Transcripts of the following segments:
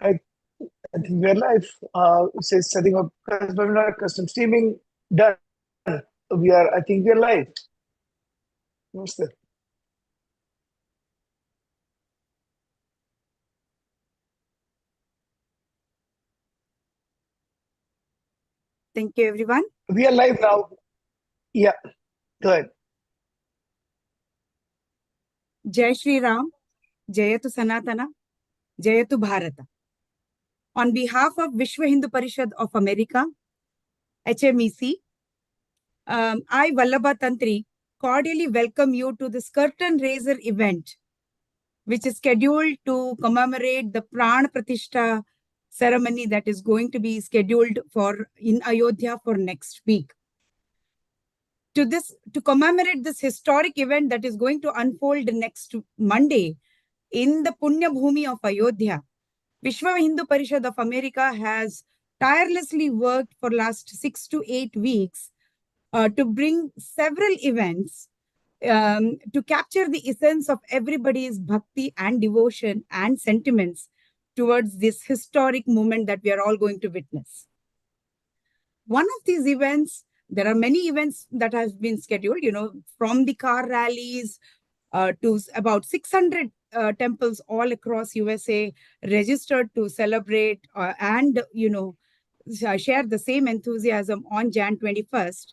I, I think we're live. It says setting up webinar, custom streaming, done. I think we're live. Namaste. Thank you, everyone. We are live now. Yeah, go ahead. Jai Shri Ram, Jayatu Sanatana, Jayatu Bharata. On behalf of Vishwa Hindu Parishad of America, HMEC, I, Vallabha Tantri, cordially welcome you to this curtain raiser event, which is scheduled to commemorate the Pran Pratistha ceremony that is going to be scheduled in Ayodhya for next week. To commemorate this historic event that is going to unfold next Monday in the Punya Bhumi of Ayodhya, Vishwa Hindu Parishad of America has tirelessly worked for last 6 to 8 weeks to bring several events to capture the essence of everybody's bhakti and devotion and sentiments towards this historic moment that we are all going to witness. One of these events, there are many events that have been scheduled, from the car rallies to about 600 temples all across USA registered to celebrate and, share the same enthusiasm on Jan 21st.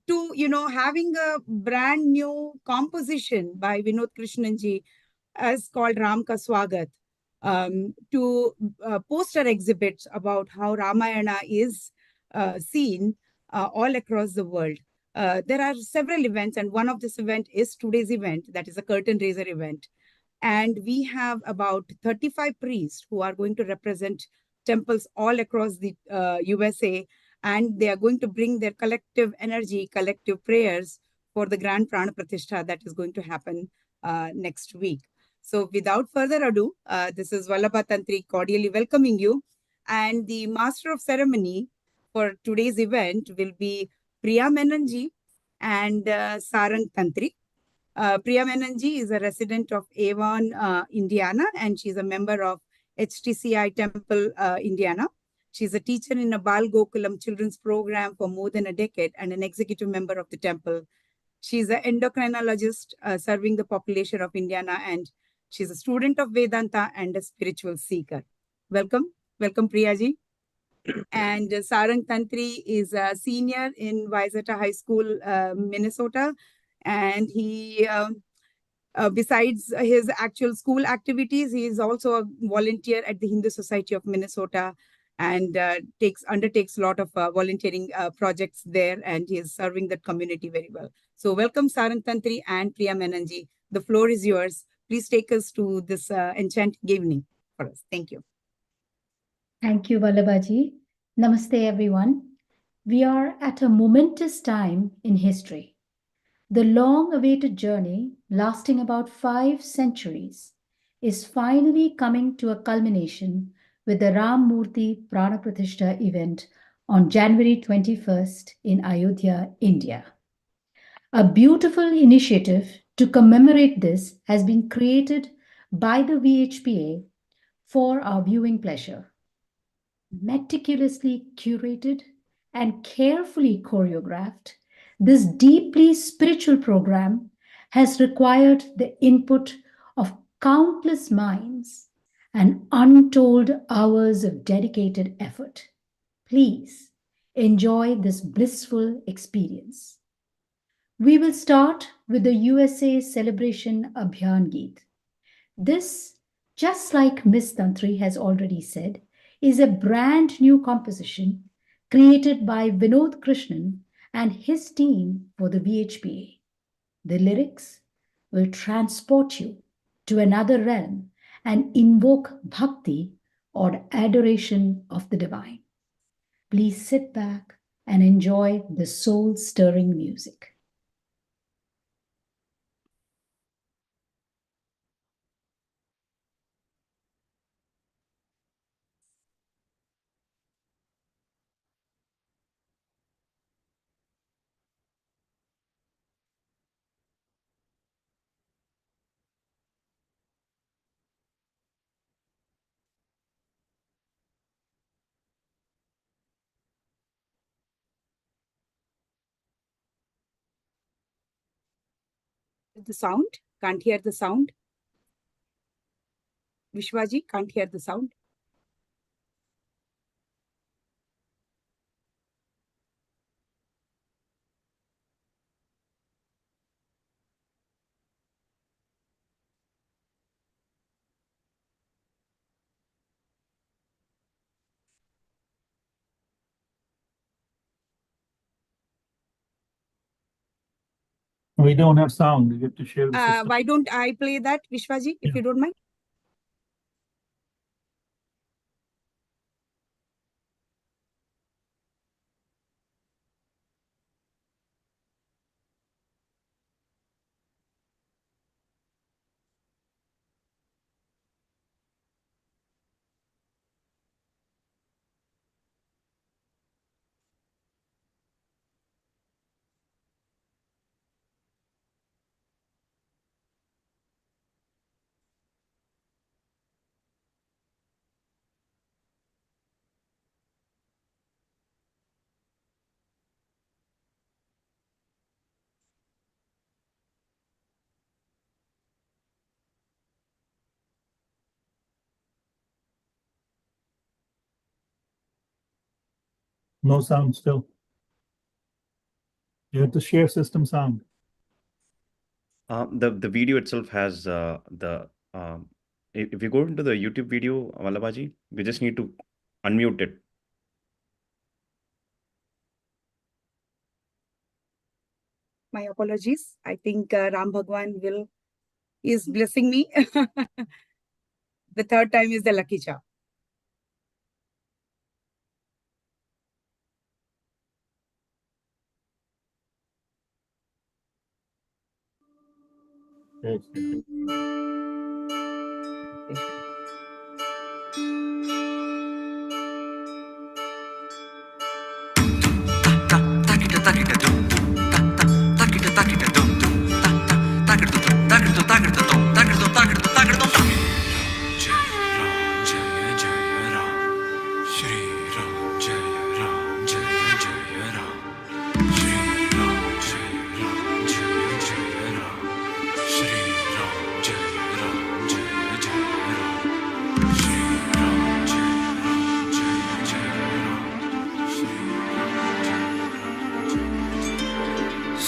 To having a brand new composition by Vinod Krishnan ji as called Ram Ka Swagat, to poster exhibits about how Ramayana is seen all across the world. There are several events, and one of this event is today's event, that is a curtain raiser event. And we have about 35 priests who are going to represent temples all across the USA, and they are going to bring their collective energy, collective prayers for the Grand Prana Pratishtha that is going to happen next week. So without further ado, this is Vallabha Tantri cordially welcoming you. And the master of ceremony for today's event will be Priya Menanji and Sarang Tantri. Priya Menanji is a resident of Avon, Indiana, and she's a member of HTCI Temple, Indiana. She's a teacher in a Bal Gokulam children's program for more than a decade and an executive member of the temple. She's an endocrinologist serving the population of Indiana, and she's a student of Vedanta and a spiritual seeker. Welcome. Welcome, Priyaji. And Sarang Tantri is a senior in Wayzata High School, Minnesota. And he, besides his actual school activities, he is also a volunteer at the Hindu Society of Minnesota and undertakes a lot of volunteering projects there, and he is serving that community very well. So welcome, Sarang Tantri and Priya Menanji. The floor is yours. Please take us to this enchanting evening for us. Thank you. Thank you, Vallabhaji. Namaste, everyone. We are at a momentous time in history. The long-awaited journey, lasting about 5 centuries, is finally coming to a culmination with the Ram Murti Prana Pratishtha event on January 21st in Ayodhya, India. A beautiful initiative to commemorate this has been created by the VHPA for our viewing pleasure. Meticulously curated and carefully choreographed, this deeply spiritual program has required the input of countless minds and untold hours of dedicated effort. Please enjoy this blissful experience. We will start with the USA Celebration Abhiyan Geet. This, just like Miss Tantri has already said, is a brand new composition created by Vinod Krishnan and his team for the VHPA. The lyrics will transport you to another realm and invoke bhakti or adoration of the divine. Please sit back and enjoy the soul-stirring music. the sound. Can't hear the sound. Vishwaji, can't hear the sound. We don't have sound. You have to share the system. Why don't I play that, Vishwaji, if you don't mind? No sound still. You have to share system sound. The video itself has if you go into the YouTube video, Vallabhaji, we just need to unmute it. My apologies. I think Ram Bhagwan is blessing me. The third time is the lucky charm. Yes.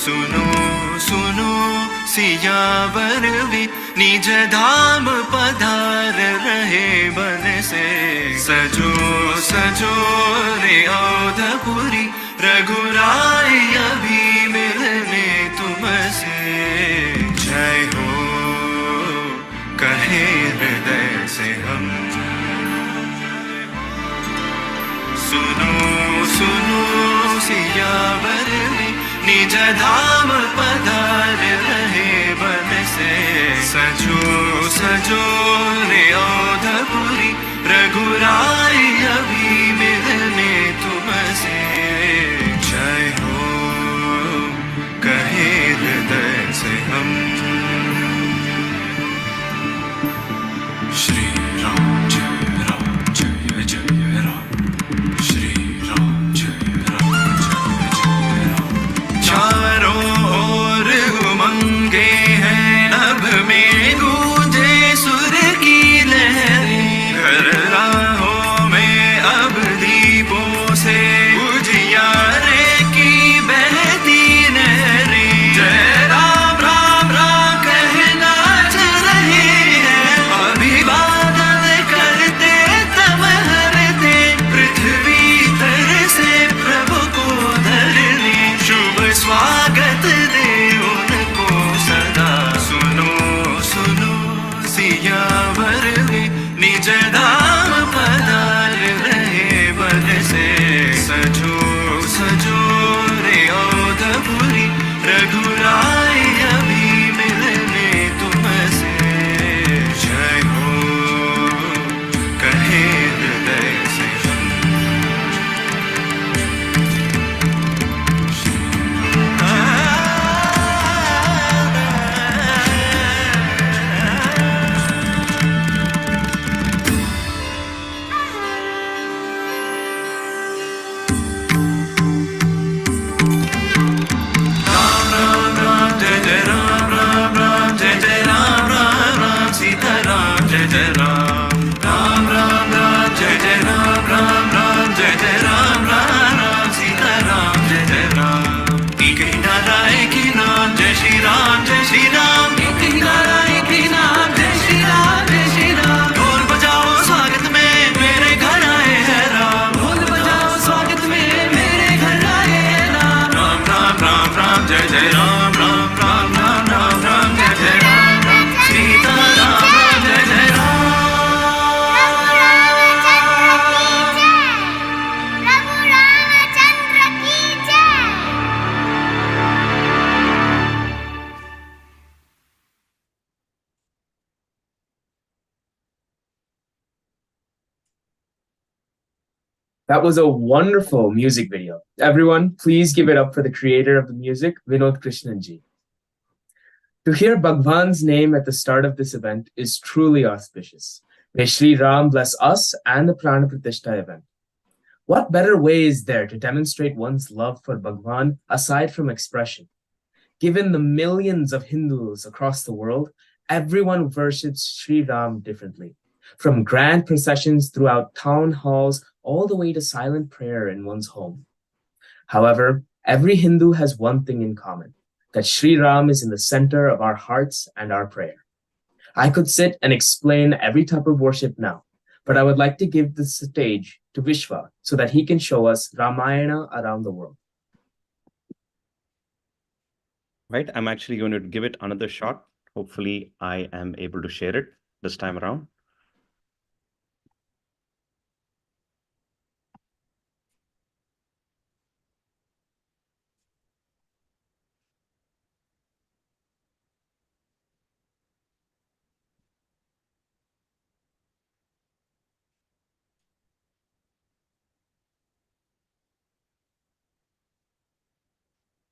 सुनो सुनो सियावर वे निज धाम पधार रहे बन से सजो सजो रे औधपुरी रघुराई अभी मिलने तुमसे जय हो कहे हृदय से हम सुनो सुनो सियावर वे निज धाम पधार रहे बन से सजो सजो रे औधपुरी रघुराई अभी मिलने तुमसे जय हो कहे हृदय से हम श्री राम जय जय राम श्री राम जय जय राम चारों ओर उमंगे हैं नभ में गूंजे सुर की लहरें घर राहों में अब दीपों से उजियारे की बहती नहरें जय राम राम राम कहना चल रहे हैं अभिवादन करते तब हरते पृथ्वी तर से प्रभु को धरने शुभ स्वागत दे उनको सदा सुनो सुनो सियावर वे निज धाम पधार रहे बन से सजो सजो रे औधपुरी रघुराई अभी मिलने तुमसे जय हो कहे हृदय से That was a wonderful music video. Everyone, please give it up for the creator of the music, Vinod Krishnan ji. To hear Bhagwan's name at the start of this event is truly auspicious. May Sri Ram bless us and the Pran Pratistha event. What better way is there to demonstrate one's love for Bhagwan aside from expression? Given the millions of Hindus across the world, everyone worships Sri Ram differently, from grand processions throughout town halls all the way to silent prayer in one's home. However, every Hindu has one thing in common, that Sri Ram is in the center of our hearts and our prayer. I could sit and explain every type of worship now, but I would like to give the stage to Vishwa so that he can show us Ramayana around the world. Right, I'm actually going to give it another shot. Hopefully I am able to share it this time around.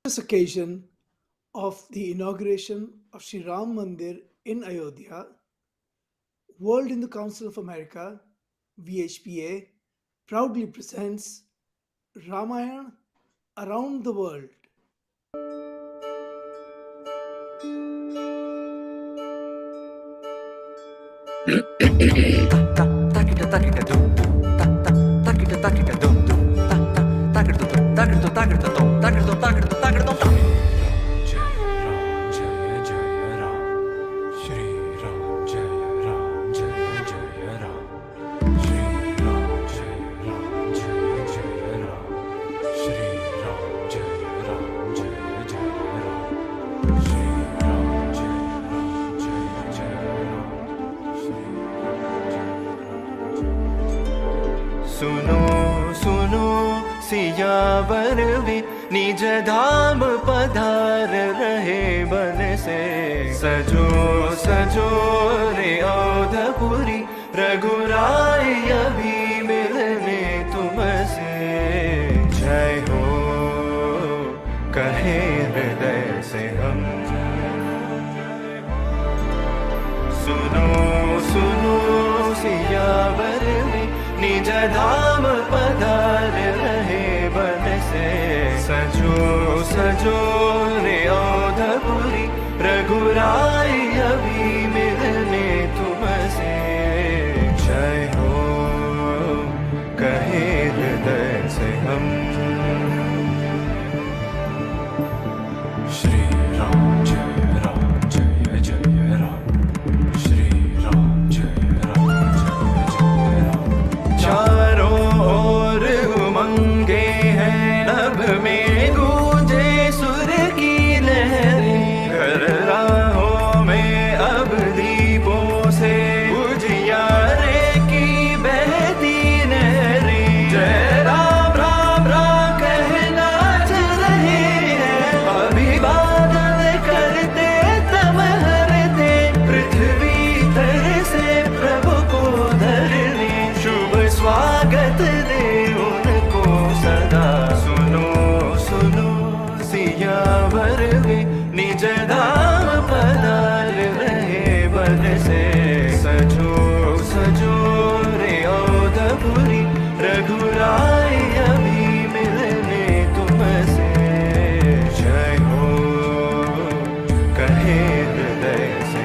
This occasion of the inauguration of Sri Ram Mandir in Ayodhya, World Hindu Council of America, VHPA, proudly presents Ramayana around the world. सुनो सुनो सियावर वे निज धाम पधार रहे बन से सजो सजो रे औधपुरी रघुराय अभी मिलने तुमसे जय हो कहे हृदय से हम सुनो सुनो सियावर वे निज धाम पधार रहे बन से सजो सजो रे औधपुरी रघुराय अभी मिलने तुमसे जय हो कहे हृदय से हम श्री राम जय राम जय जय राम श्री राम जय राम जय जय राम चारों ओर उमंगे हैं नभ में गूंजे सुर की लहरें घर राहों में अब दीपों से उजियारे की बहती नहरें जय राम राम राम कहना चल रहे हैं अभिवादन करते तब हरते पृथ्वी तर से प्रभु को धरने शुभ स्वागत दे उनको सदा सुनो सुनो सियावर वे निज धाम पधार रहे बन से सजो सजो रे औधपुरी रघुराय अभी मिलने तुमसे जय हो कहे हृदय से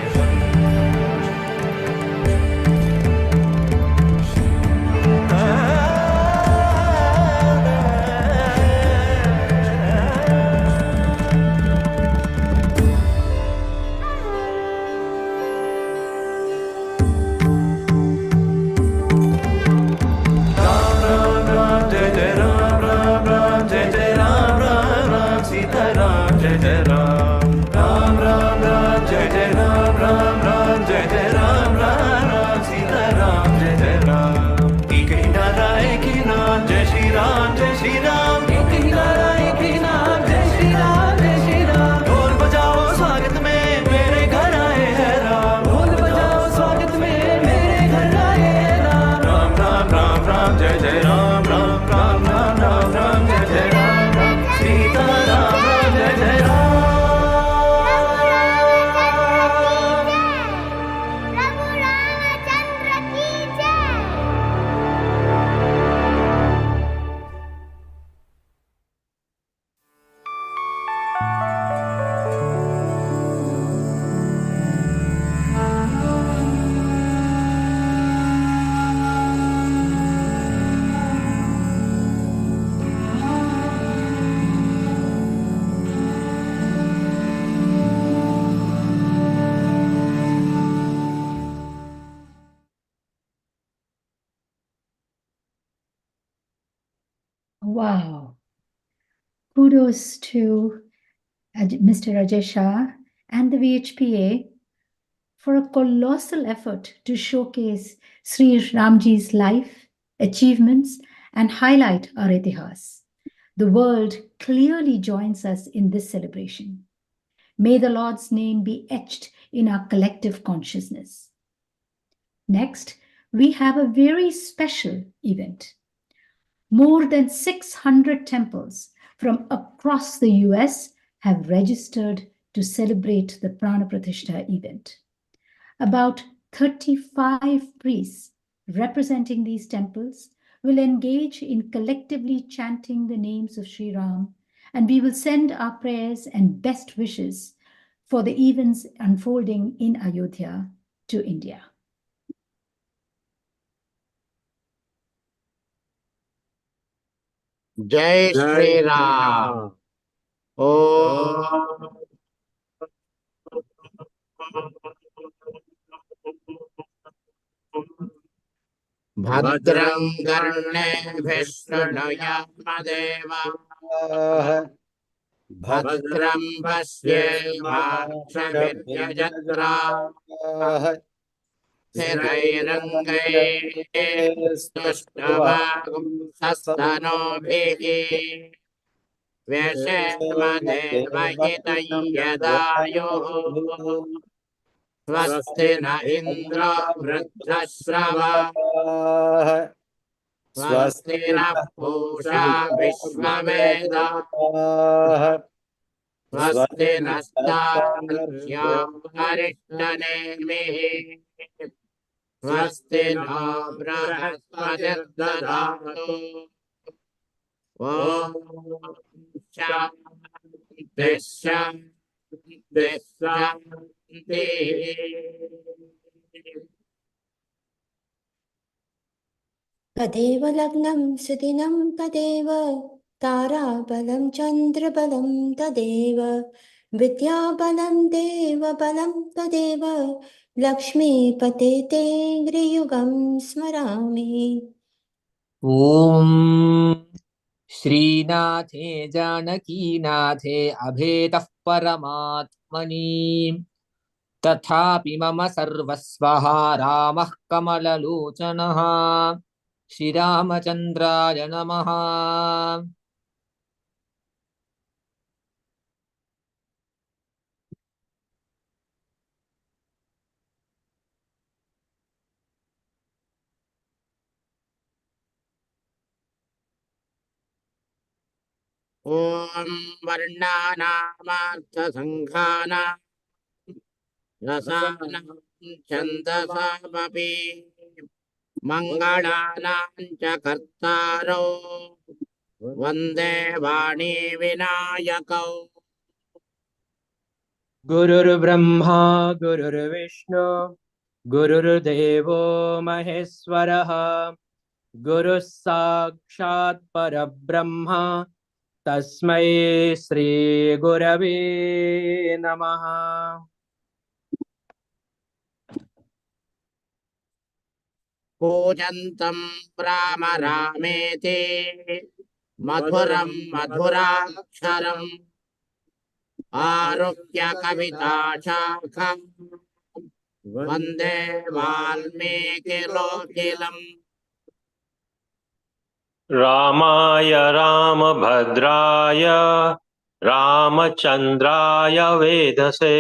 राम राम राम जय जय राम राम राम जय जय राम राम राम सीता राम जय जय राम राम राम राम जय जय राम राम राम जय जय राम राम राम सीता राम जय जय राम एक ही नारा एक ही नाम जय श्री राम जय श्री राम एक ही नारा एक ही नाम जय श्री राम जय श्री राम ढोल बजाओ स्वागत में मेरे घर आए हैं राम ढोल बजाओ स्वागत में मेरे घर आए हैं राम राम राम राम राम जय जय Ram Ram Wow. Kudos to Mr. Rajesh Shah and the VHPA for a colossal effort to showcase Sri Ramji's life, achievements, and highlight our Itihas. The world clearly joins us in this celebration. May the Lord's name be etched in our collective consciousness. Next, we have a very special event. More than 600 temples from across the US have registered to celebrate the Prana Pratistha event. About 35 priests representing these temples will engage in collectively chanting the names of Sri Ram, and we will send our prayers and best wishes for the events unfolding in Ayodhya to India. Jai Shri Ram. Om Bhadram Karne Shrunuyamadeva Bhadram Pasyemankshavidyajatra Thirairangai Stushtabhagam Sastanobhihi Vyashemadevahidayyadayoh Swasti na Indra Vruddhasrava Swasti na Pusha Vishvaveda Swasti Nastarya Arishthanemihi Swasti no Brahaspatirdadattu Om Shanti Shanti Shanti तदेव लग्नं सुदिनं तदेव ताराबलं चन्द्रबलं तदेव विद्याबलं देवबलं तदेव लक्ष्मीपते ते गृयुगं स्मरामि। ॐ श्रीनाथे जानकीनाथे अभेदः परमात्मनि तथापि मम सर्वस्वः रामः कमललोचनः श्रीरामचन्द्राय नमः। Om Varnanamarthasangkhana Rasanam Chandasamapi Mangalanam cha Kartaro Vande Vani Vinayakau Gurur Brahma Gurur Vishnu Gurur Devo Maheswaraha Guru Sakshat Parabrahma Tasmai Sri Gurave Namaha. Pujantam Rama Rameti Madhuram Madhuraksharam Arukya Kavita Chakam Vande Valmiki Lokilam Ramaya Ramabhadraya Ramachandraya Vedase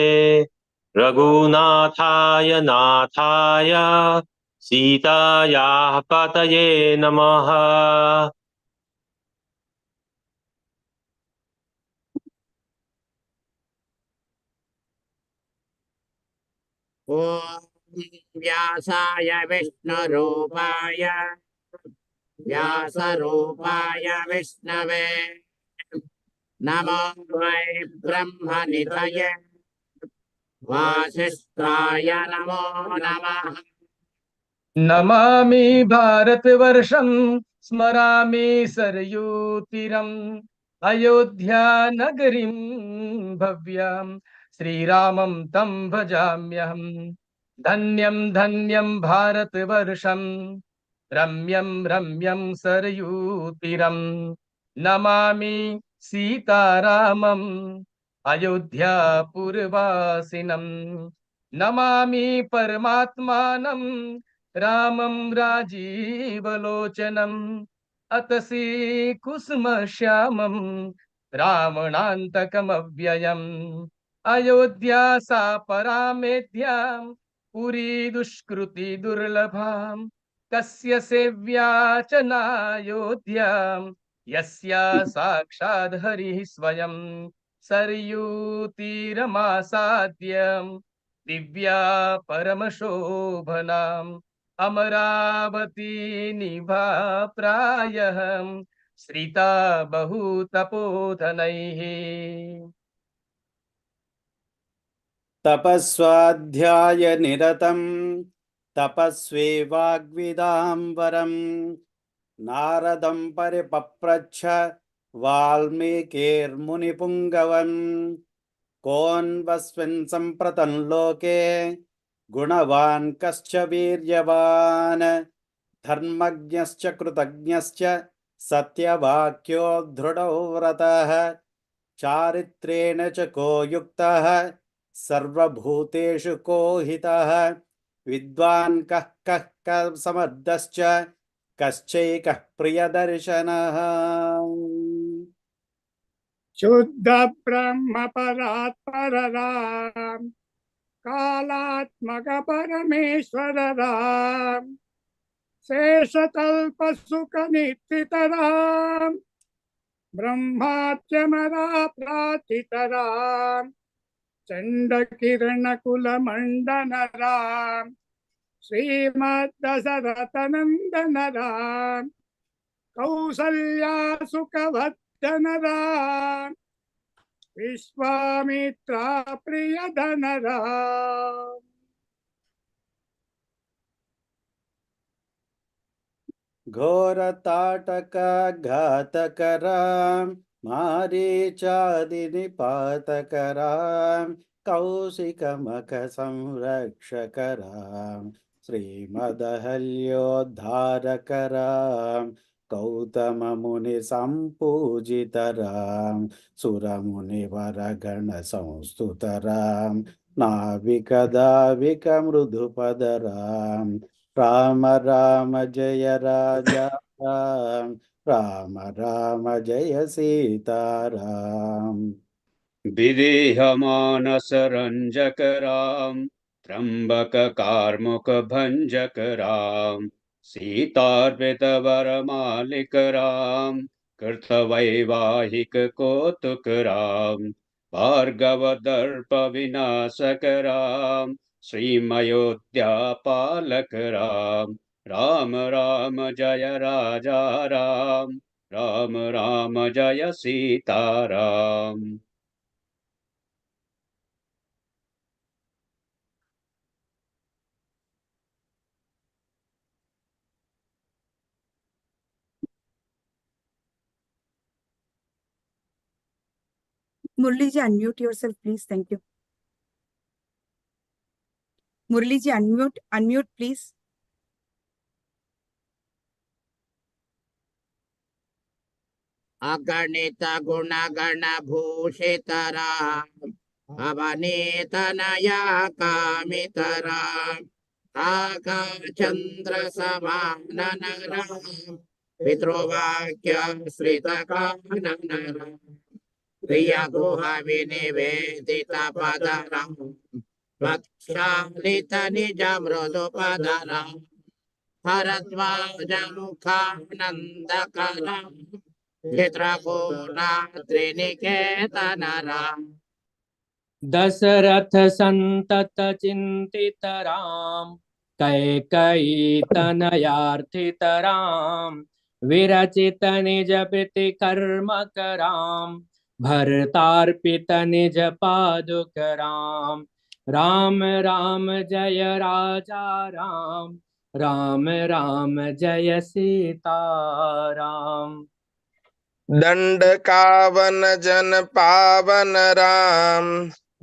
Raghunathaya Nathaya Sitaya Pataye Namaha. Om Vyasaya Vishnurupaya Vyasarupaya Vishnave Namo Vai Brahmanitaye Vasishtaya Namo Namaha Namami Bharatvarsham Smarami Saryutiram Ayodhya Nagarim Bhavyam Sri Ramam Tam Bhajamyam Dhanyam Dhanyam Bharatvarsham Ramyam Ramyam Saryutiram Namami Sita Ramam अयोध्यापुरवासिनं Namami परमात्मानं रामं राजीवलोचनम् अतसी कुसुमश्यामं रावणान्तकमव्ययम् अयोध्या सा परामेध्यां पुरी दुष्कृति दुर्लभाम् कस्य सेव्या च नायोध्यां यस्या साक्षात् हरिः स्वयं सरयूतीरमासाद्यं दिव्या परमशोभनाम् अमरावती निभा प्रायः श्रिता बहुतपोधनैः तपस्वाध्याय निरतं तपस्वी वाग्विदाम्बरं नारदं परिपप्रच्छ वाल्मीकिर्मुनिपुङ्गवन् कोऽन्वस्मिन् सम्प्रतं लोके गुणवान् कश्च वीर्यवान् धर्मज्ञश्च कृतज्ञश्च सत्यवाक्यो दृढो व्रतः चारित्रेण च को युक्तः सर्वभूतेषु को हितः विद्वान् कः समर्थश्च कश्चैकः प्रियदर्शनः शुद्ध ब्रह्म परात्परराम कालात्मक परमेश्वर राम शेषतल्प सुख नित्रितराम ब्रह्माच्यमरा प्राचितराम चंड किरण कुल मंडन राम श्रीमद दशरथ नंदन राम कौसल्या सुखवर्धन राम विश्वामित्रा प्रियधन राम घोरताटक घातकराम मारीचादिनिपातकराम कौशिकमख संरक्षकराम श्रीमदहल्योद्धारकराम गौतम मुनि संपूजितराम सुरमुनिवरगण संस्तुतराम नाविकदाविक मृदुपदराम राम राम जय राजा राम राम राम जय सीताराम विदेह मानस रंजक राम त्र्यंबक कार्मुक भंजक राम सीतार्पित वरमालिक राम कृतवैवाहिक कौतुक राम भार्गव दर्प विनाशक राम श्रीमयोध्या पालक राम राम राम जय राजा राम राम राम जय Sitaram Murli ji, unmute yourself, please. Thank you. Murli ji, unmute, please. अगणित गुणगण भूषितराम अवनीतनया कामितराम आकाशचंद्र समाननराम पितृवाक्य श्रितकाननराम प्रियगुह विनिवेदित पदराम वक्षालित निज मृदुपदराम भरद्वाज मुखानन्दकराम चित्रकूटात्रिनिकेतनराम दशरथ संतत चिंतित राम कैकयी तनयार्थित राम विरचित निज प्रीति कर्म कराम भरतार्पित निज पादुक राम राम राम जय राजा राम राम राम जय सीताराम दंड कावन जन पावन राम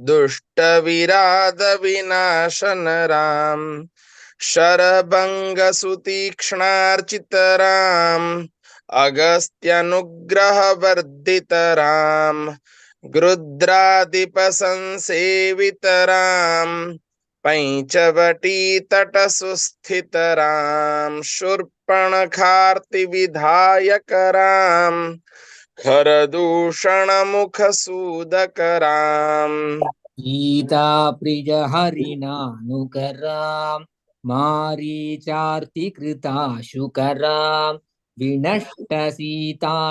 दुष्ट विराध विनाशन राम शरभंग सुतीक्ष्णार्चित राम अगस्त्यानुग्रहवर्धितराम गृध्रादिपसंसेवितराम पैंचवटीतटसुस्थितराम शूर्पणखार्तिविधायकराम खरदूषणमुखसूदकराम गीता प्रिय हरिणानुकरां मारीचार्तिकृता शुकरां विनष्ट सीतान्वेषकरां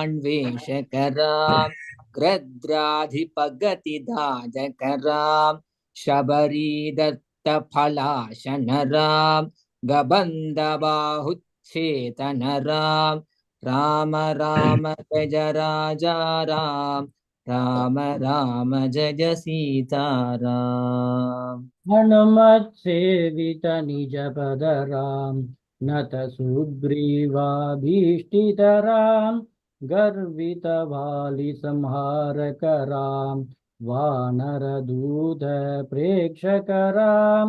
ग्रद्राधिपगतिदाजकरां शबरीदत्तफलाशनरां गबन्दबाहुच्छेतनरां राम राम गज राजा राम राम राम जय सीताराम। हनुमत सेवित निज पद राम नत सुग्रीवाभीष्टितराम गर्वित वाली संहारक राम वानर दूत प्रेक्षक राम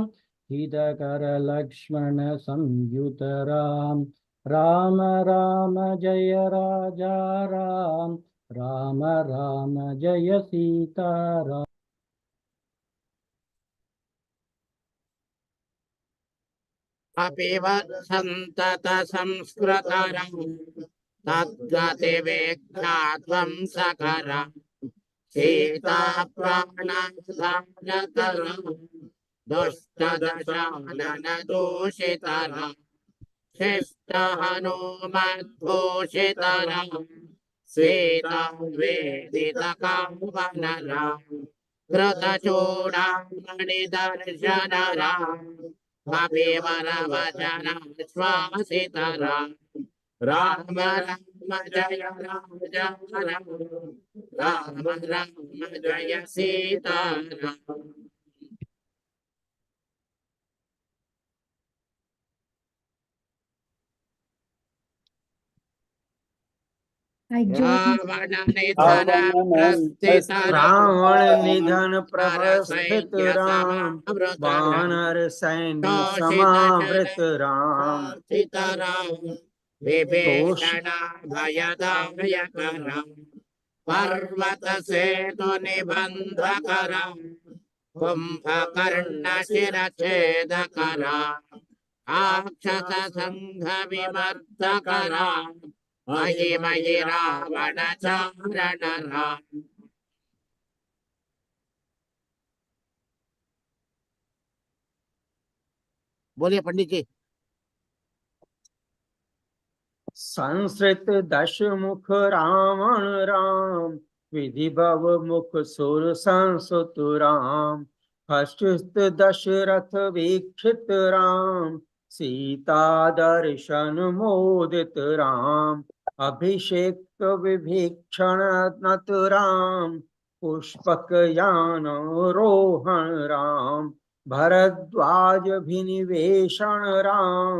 हितकर लक्ष्मण संयुत राम राम राम जय राजा राम राम राम जय सीताराम। अपि सन्तत संस्कृतरं तद्गतिविघ्नात्वं सकरं सीता प्राणदानकरं दुष्टदशाननदूषितरं शिष्ट हनुमद्भूषितरं श्वेतावेदितकावनरं कृतचूडामणिदर्शनरं कपिवरवचन श्वासितरं राम राम जय राजा राम राम राम जय सीताराम। रावण निधन प्रस्थित रावण निधन प्रस्थित राम वानर सैन्य समावृत राम विभीषण भयदायक राम पर्वत सेतु निबंधक राम कुंभकर्ण शिरच्छेदक राम राक्षस संघ विमर्दक राम महिमयि रावण चारण राम। बोलिए पंडित जी। संसृत दश मुख रावण राम विधि भव मुख सुर संसुत राम हर्षित दशरथ वीक्षित राम सीता दर्शन मोदित राम अभिषेक विभीषण नत राम पुष्पक यान रोहण राम भरद्वाज भिनिवेशण राम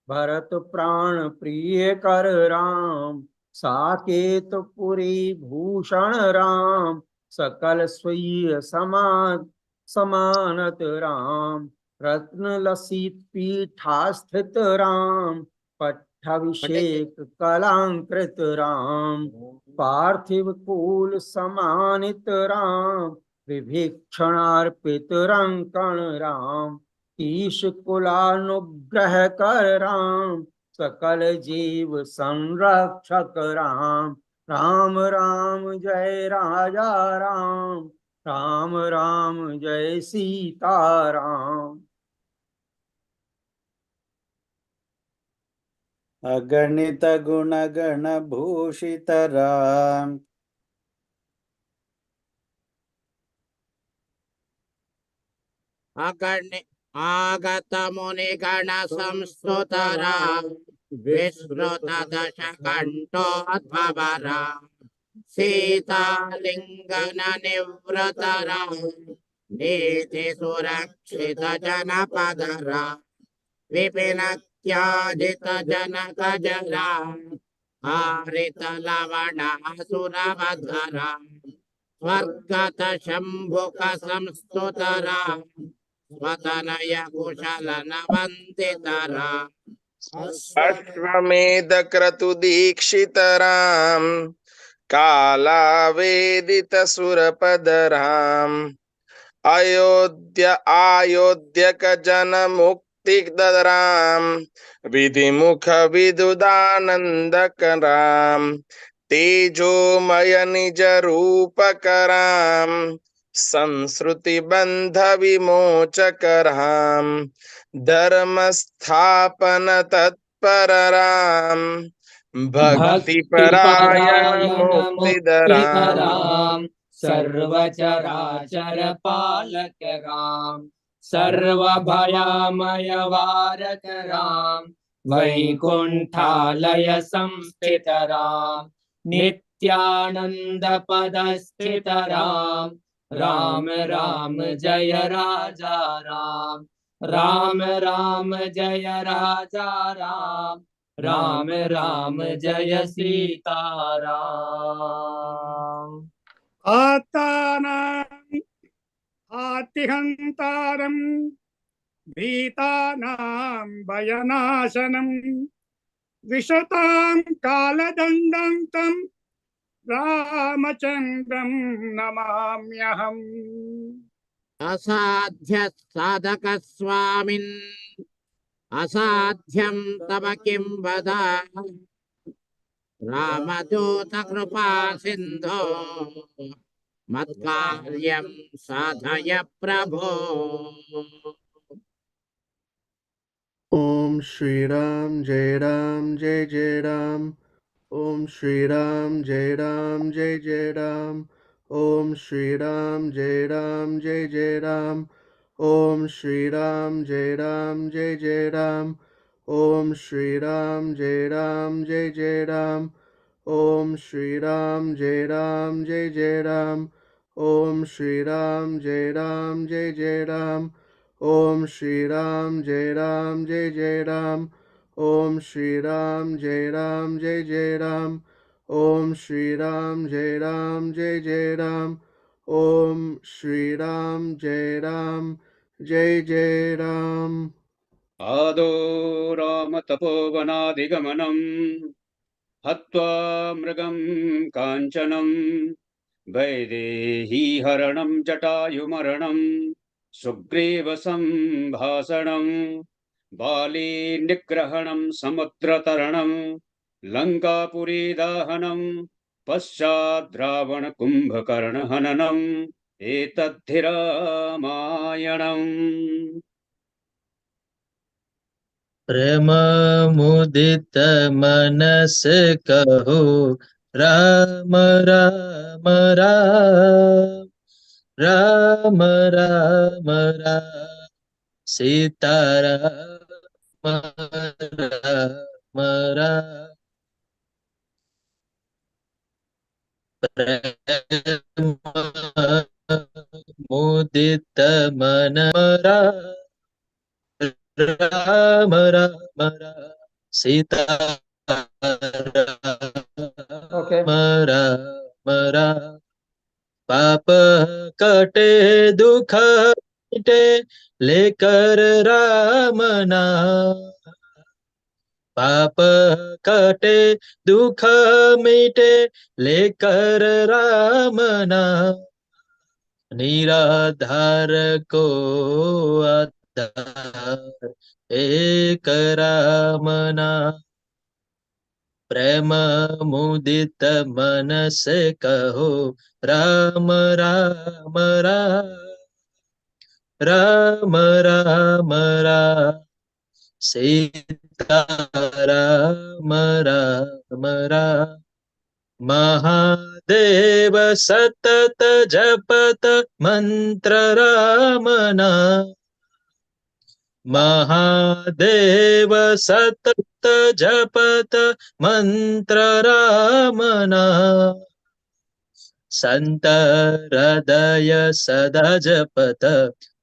भरत प्राण प्रिय कर राम साकेत पुरी भूषण राम सकल स्वीय समानत राम रत्न लसित पीठास्थित राम पट्टाभिषेक कलांकृत राम पार्थिव कुल समानित राम विभीषणार्पित रंकण राम ईश कुलानुग्रह कर राम सकल जीव संरक्षक राम राम राम जय राजा राम राम राम जय सीता राम। अगणित गुण गण भूषित राम आगत मुनि गण संस्तुत राम विस्मृत दश कंठोद्भव राम सीता लिंगन निवृत राम नीति सुरक्षित जनपद राम विपिन त्याजित जनक राम हारित लवण असुरवध राम स्वर्गत शंभुक संस्तुत राम स्वतनय कुशल नवंदित राम अश्वमेध क्रतुदीक्षितराम कालावेदित सुरपदराम अयोध्यक जन मुक्ति दराम विधिमुख विदुदानंदकराम तेजोमय निज रूप कराम संस्कृति बंध विमोचकराम धर्म स्थापन तत्पर राम भक्ति परायण भक्तिपरायण मुक्तिधराम मुक्तिधराम सर्वचराचर पालक राम सर्वभयामय वारक राम वैकुंठालय संस्थित राम नित्यानंद पद स्थित राम राम राम जय राजा राम राम राम जय राजा राम राम राम जय सीताराम आत्तानां आतिहन्तारं भीतानां भयनाशनं विशतां कालदण्डं तं रामचन्द्रं नमाम्यहम् असाध्य साधक स्वामिन् असाध्यं तव किं वद रामदूत कृपा सिन्धो मत्कार्यं साधय प्रभो। ओम श्री राम जय जय राम। ओम श्री राम जय जय राम। ओम श्री राम जय जय राम। ओम श्री राम जय जय राम। ओम श्री राम जय जय राम। ओम श्री राम जय जय राम। ओम श्री राम जय जय राम। ओम श्री राम जय जय राम। ओम श्री राम जय जय राम। ओम श्री राम जय जय राम। ओम श्री राम जय जय राम। आदो राम तपोवनादिगमनम् हत्वा मृगं काञ्चनं वैदेही हरणं जटायुमरणं सुग्रीवसम्भाषणं बाली निग्रहणं समुद्रतरणं लङ्कापुरीदाहनं पश्चाद् रावणकुम्भकर्णहननम् एतद्धि रामायणम्। प्रेम मुदित मनस कहो राम राम राम राम राम राम सीता राम राम राम प्रेम मुदित मन राम राम राम सीता राम राम राम पाप कटे दुख मिटे लेकर राम नाम पाप कटे दुख मिटे लेकर राम नाम निराधार को आधार एक राम नाम प्रेम मुदित मन से कहो राम राम राम राम राम राम सीता राम राम राम महादेव सतत जपत मंत्र राम नाम महादेव सतत जपत मंत्र राम नाम संत हृदय सदा जपत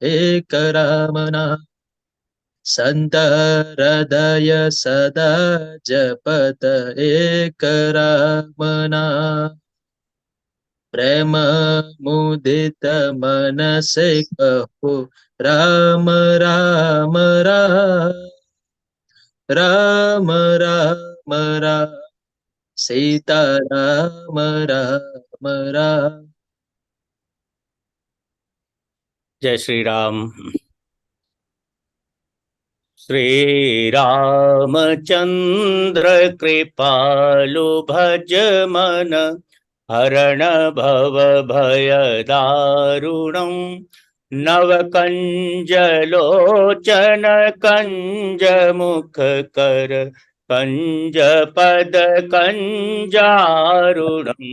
एक राम नाम संत हृदय सदा जपत एक राम नाम प्रेम मुदित मन से कहो राम राम राम राम राम राम सीता राम राम राम। जय श्री राम। श्री रामचंद्र कृपालु भज मन हरण भव भय दारुणं नव कंज लोचन कंज मुख कर कंज पद कंजारुणं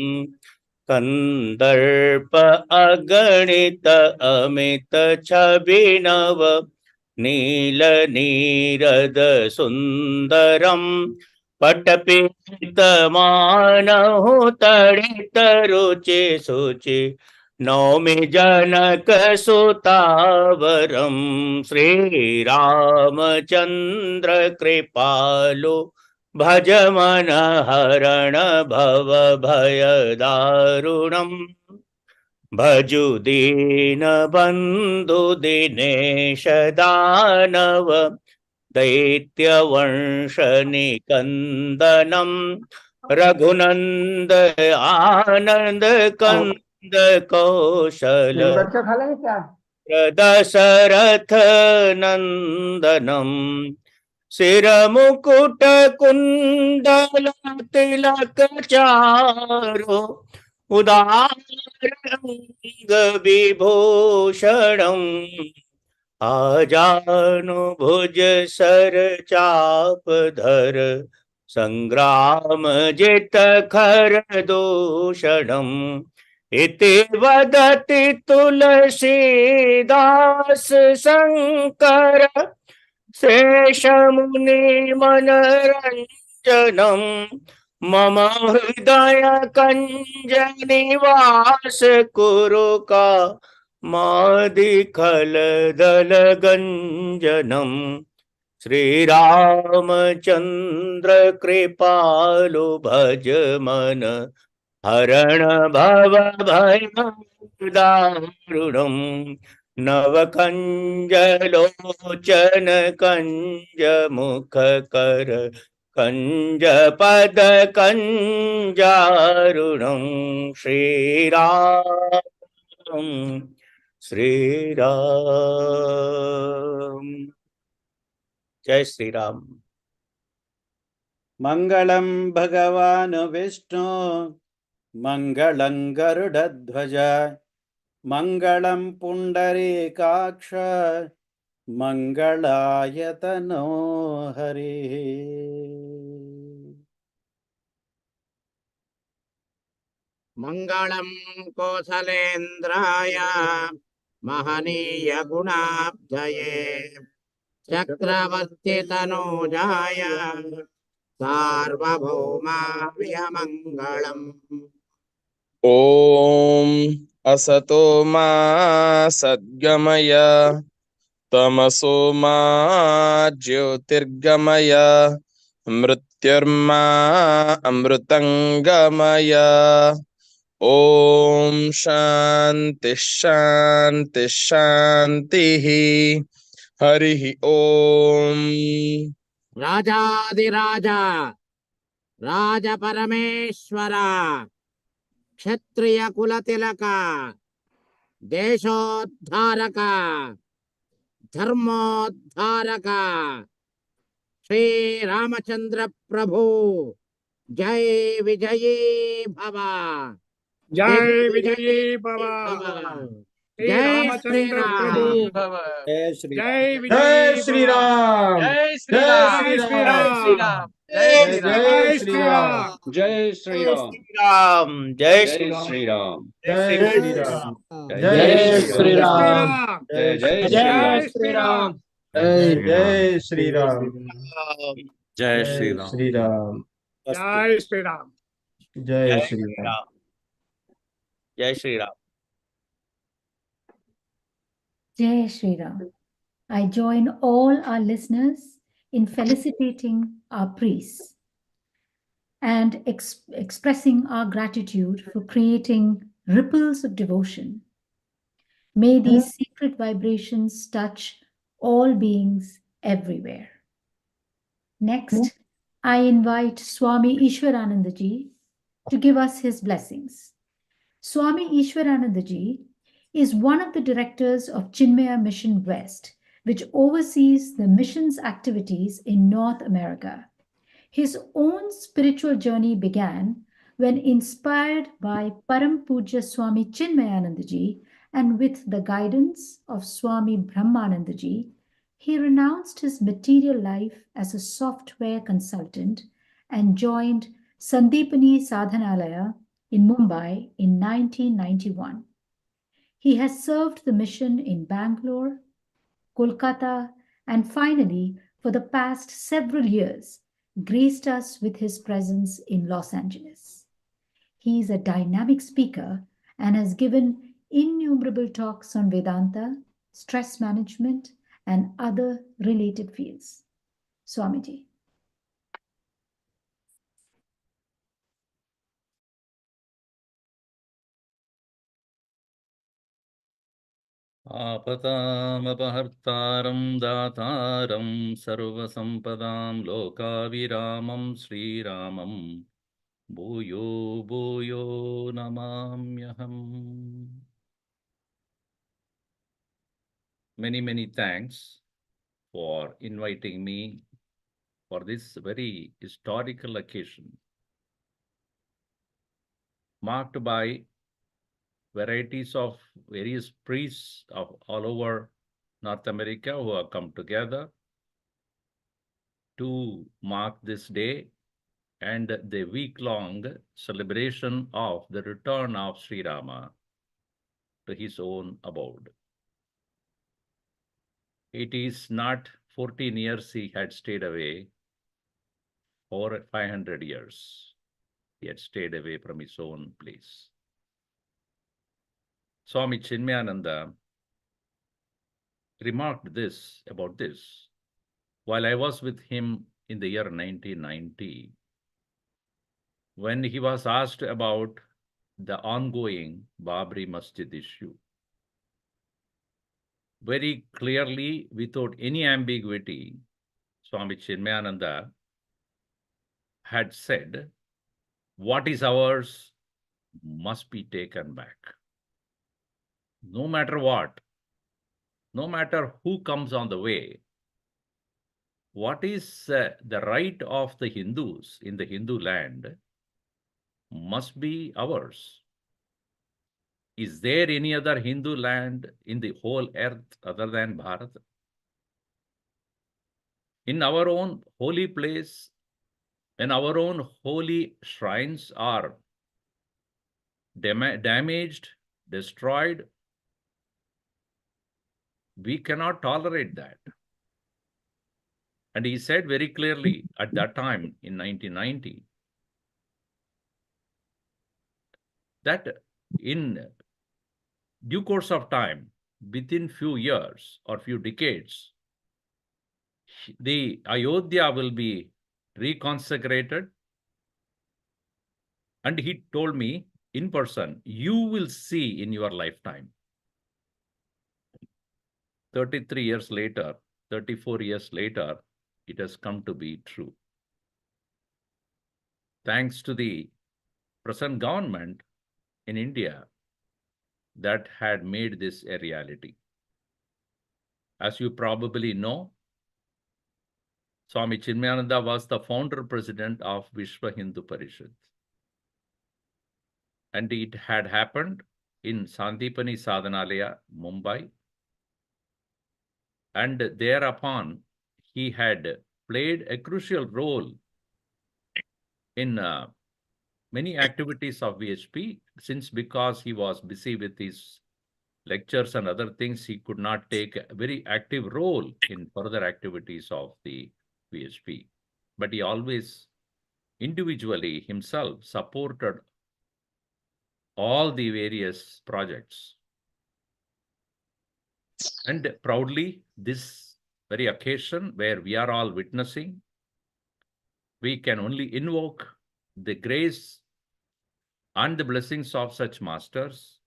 कंदर्प अगणित अमित छबिनव नील नीरद सुंदरम पटपीतमानहु तडित रुचि सुचि नौमि जनक सुतावरम श्री रामचंद्र कृपालु भज मन हरण भव भय दारुणम भजु दीन बंधु दिनेश दानव दैत्य वंश निकंदनम रघुनंद आनंद कंद कौशल बच्चा खा लेंगे क्या? दशरथ नंदनम सिर मुकुट कुंडल तिलक चारो उदारंग विभूषणम् आजानुभुज सर चाप धर संग्राम जित खर दूषणम् इति वदति तुलसीदास शंकर शेष मुनि मनरंजनम मम हृदय कंज निवास कुरु का मादिखल दल गंजनम श्री रामचंद्र कृपालु भज मन हरण भव भय दारुणम नव कंज लोचन कंज मुख कर कंज पद कंजारुणं श्री राम श्री राम। जय श्री राम। मंगलम भगवान विष्णु मंगलं गरुडध्वज मंगलं पुंडरीकाक्ष मंगलायतनो हरिः। मंगलम कौसलेन्द्राय महनीय गुणाब्धये चक्रवर्ती तनूजाय सार्वभौमाय मंगलम्। ॐ असतो मा सद्गमय तमसो मा ज्योतिर्गमय मृत्युर्मा अमृतंगमय। ॐ शांति शांति शांतिः। हरिः ॐ। राजाधिराजा राज परमेश्वरा क्षत्रिय कुलतिलका देशोद्धारका धर्मोद्धारका श्री रामचंद्र प्रभु जय विजयी भवा। जय विजयी भवा। श्री जय श्री रामचंद्र प्रभु राम। जय श्री राम। जय जय विजयी श्री भवा। राम। जय श्री जय राम। श्री जय श्री राम। राम। जय श्री राम। जय जय श्री श्री राम। राम। जय श्री राम। राम जय श्री जय राम। श्री राम। जय श्री राम। जय जय श्री श्री राम। राम। जय जय श्री जय राम। श्री राम। जय श्री राम। जय जय श्री राम। जय श्री राम। जय श्री राम। जय Shri Ram. Jai Shri Ram. I join all our listeners in felicitating our priests and expressing our gratitude for creating ripples of devotion. May these sacred vibrations touch all beings everywhere. Next, I invite Swami Ishwaranandaji to give us his blessings. Swami Ishwaranandaji is one of the directors of Chinmaya Mission West, which oversees the missions activities in North America. His own spiritual journey began when, inspired by Param Pujya Swami Chinmayanandaji and with the guidance of Swami Brahmanandaji, he renounced his material life as a software consultant and joined Sandipani Sadhanalaya in Mumbai in 1991. He has served the mission in Bangalore, Kolkata, and finally, for the past several years, graced us with his presence in Los Angeles. He is a dynamic speaker and has given innumerable talks on Vedanta, stress management, and other related fields. Swamiji. आपतामपहर्तारं दातारं सर्वसम्पदां लोकाभिरामं श्रीरामं भूयो भूयो नमाम्यहम्. Many thanks for inviting me for this very historical occasion, marked by varieties of various priests of all over North America who have come together to mark this day and the week-long celebration of the return of Sri Rama to his own abode. It is not 14 years he had stayed away, or 500 years he had stayed away from his own place. Swami Chinmayananda remarked about this while I was with him in the year 1990, when he was asked about the ongoing Babri Masjid issue. Very clearly, without any ambiguity, Swami Chinmayananda had said, what is ours must be taken back. No matter what, no matter who comes on the way, what is the right of the Hindus in the Hindu land must be ours. Is there any other Hindu land in the whole earth other than Bharat? In our own holy place, when our own holy shrines are damaged, destroyed, we cannot tolerate that. And he said very clearly at that time in 1990 that in due course of time, within few years or few decades, the Ayodhya will be reconsecrated. And he told me in person, you will see in your lifetime. 33 years later, 34 years later, it has come to be true. Thanks to the present government in India that had made this a reality. As you probably know, Swami Chinmayananda was the founder president of Vishwa Hindu Parishad. And it had happened in Sandipani Sadhanalaya, Mumbai. And thereupon, he had played a crucial role in many activities of VHP, because he was busy with his lectures and other things, he could not take a very active role in further activities of the VHP. But he always individually himself supported all the various projects. And proudly, this very occasion where we are all witnessing, we can only invoke the grace and the blessings of such masters,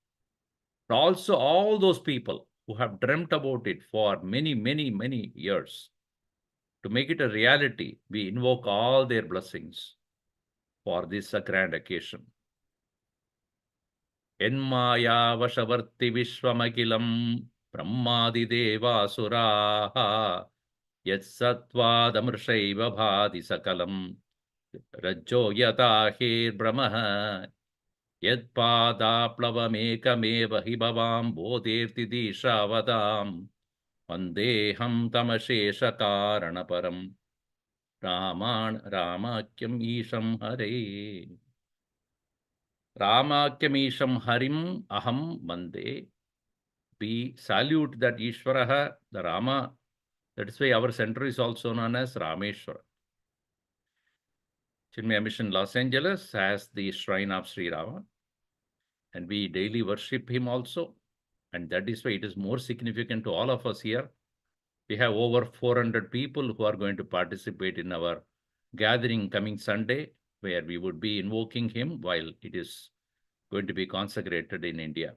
but also all those people who have dreamt about it for many years. to make it a reality, we invoke all their blessings for this grand occasion. Enmaya vashavarti vishwamakilam brahmadidevasuraha yat sattvadamrshaiva bhadi sakalam rajjo yatahir brahmaha yat padaplavamekαμeva hi bhavam bodhirti dishavadam vandeham tamashesha karanaparam Ramakyam Isham Hare. Ramakyam Isham Harim Aham Mande. We salute that Ishvaraha, the Rama. That is why our center is also known as Rameshwara. Chinmaya Mission Los Angeles has the shrine of Sri Rama, and we daily worship him also. And that is why it is more significant to all of us here. We have over 400 people who are going to participate in our gathering coming Sunday, where we would be invoking him while it is going to be consecrated in India.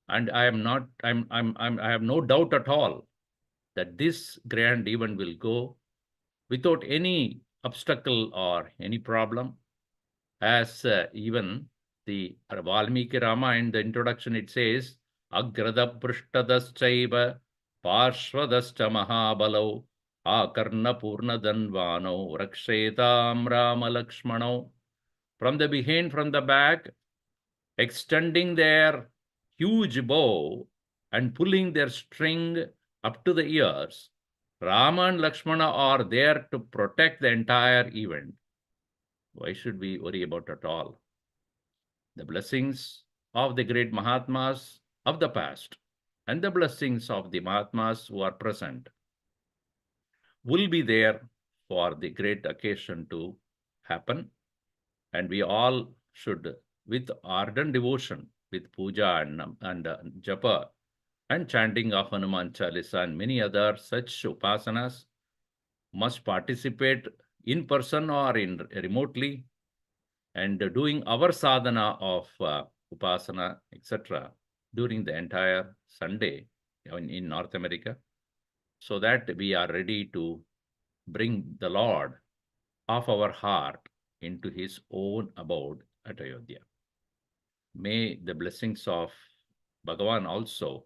And I have no doubt at all that this grand event will go without any obstacle or any problem, as even the Valmiki Rama in the introduction, it says, Agrada Prishtadaschaiva Parshvadascha Mahabalau Akarna Purnadanvano Rakshetam Rama Lakshmano. From the behind, from the back, extending their huge bow and pulling their string up to the ears, Rama and Lakshmana are there to protect the entire event. Why should we worry about it all? The blessings of the great Mahatmas of the past and the blessings of the Mahatmas who are present will be there for the great occasion to happen. And we all should, with ardent devotion, with puja and japa and chanting of Hanuman Chalisa and many other such upasanas, must participate in person or remotely, and doing our sadhana of upasana, etc., during the entire Sunday in North America, so that we are ready to bring the Lord of our heart into his own abode at Ayodhya. May the blessings of Bhagavan also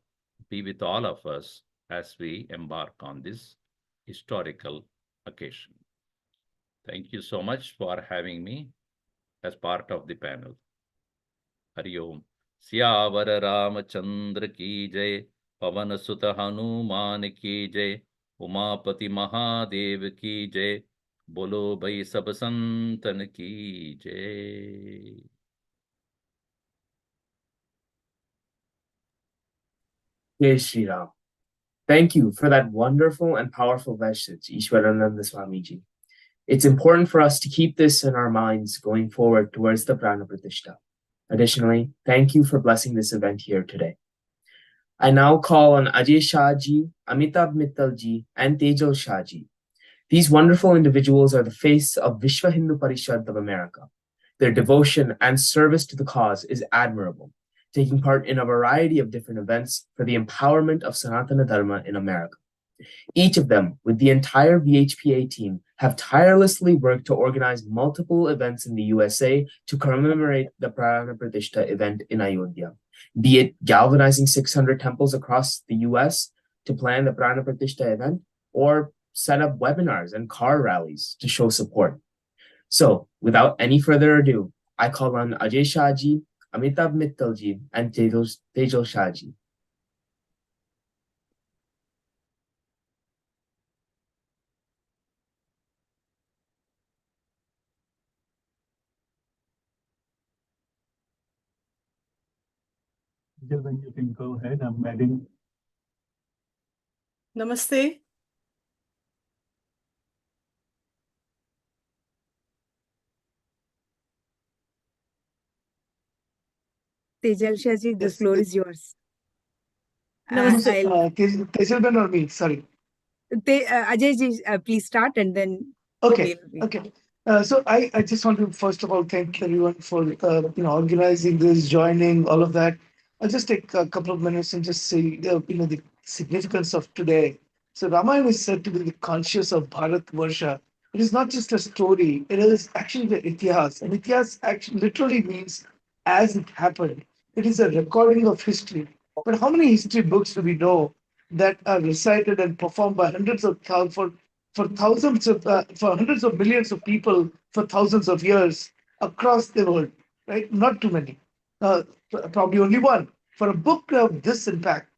be with all of us as we embark on this historical occasion. Thank you so much for having me as part of the panel. Hari Om. Syavar Ramachandra ki jai, Pavan Sutta Hanuman ki jai, Umapati Mahadev ki jai, Bolo Bhai Sab Santan ki jai. Jai Shri Ram. Thank you for that wonderful and powerful message, Ishwarananda Swamiji. It's important for us to keep this in our minds going forward towards the Prana Pratistha. Additionally, thank you for blessing this event here today. I now call on Ajay Shahji, Amitabh Mittalji, and Tejal Shahji. These wonderful individuals are the face of Vishwa Hindu Parishad of America. Their devotion and service to the cause is admirable, taking part in a variety of different events for the empowerment of Sanatana Dharma in America. Each of them, with the entire VHPA team, have tirelessly worked to organize multiple events in the USA to commemorate the Prana Pratistha event in Ayodhya, be it galvanizing 600 temples across the US to plan the Prana Pratistha event, or set up webinars and car rallies to show support. So, without any further ado, I call on Ajay Shahji, Amitabh Mittalji, and Tejal Shahji. Then you can go ahead. I'm adding. Namaste. Tejal Shahji, the floor is yours. Namaste. Tejal Ben or me? Sorry. Ajay ji, please start and then. Okay. Okay. So I just want to first of all thank everyone for organizing this, joining, all of that. I'll just take a couple of minutes and just say the significance of today. So Ramayana is said to be the conscious of Bharat Varsha. It is not just a story, it is actually the Itihas. And Itihas actually literally means as it happened. It is a recording of history. But how many history books do we know that are recited and performed by hundreds of thousands for thousands of for hundreds of millions of people for thousands of years across the world, right? Not too many. Probably only one. For a book of this impact,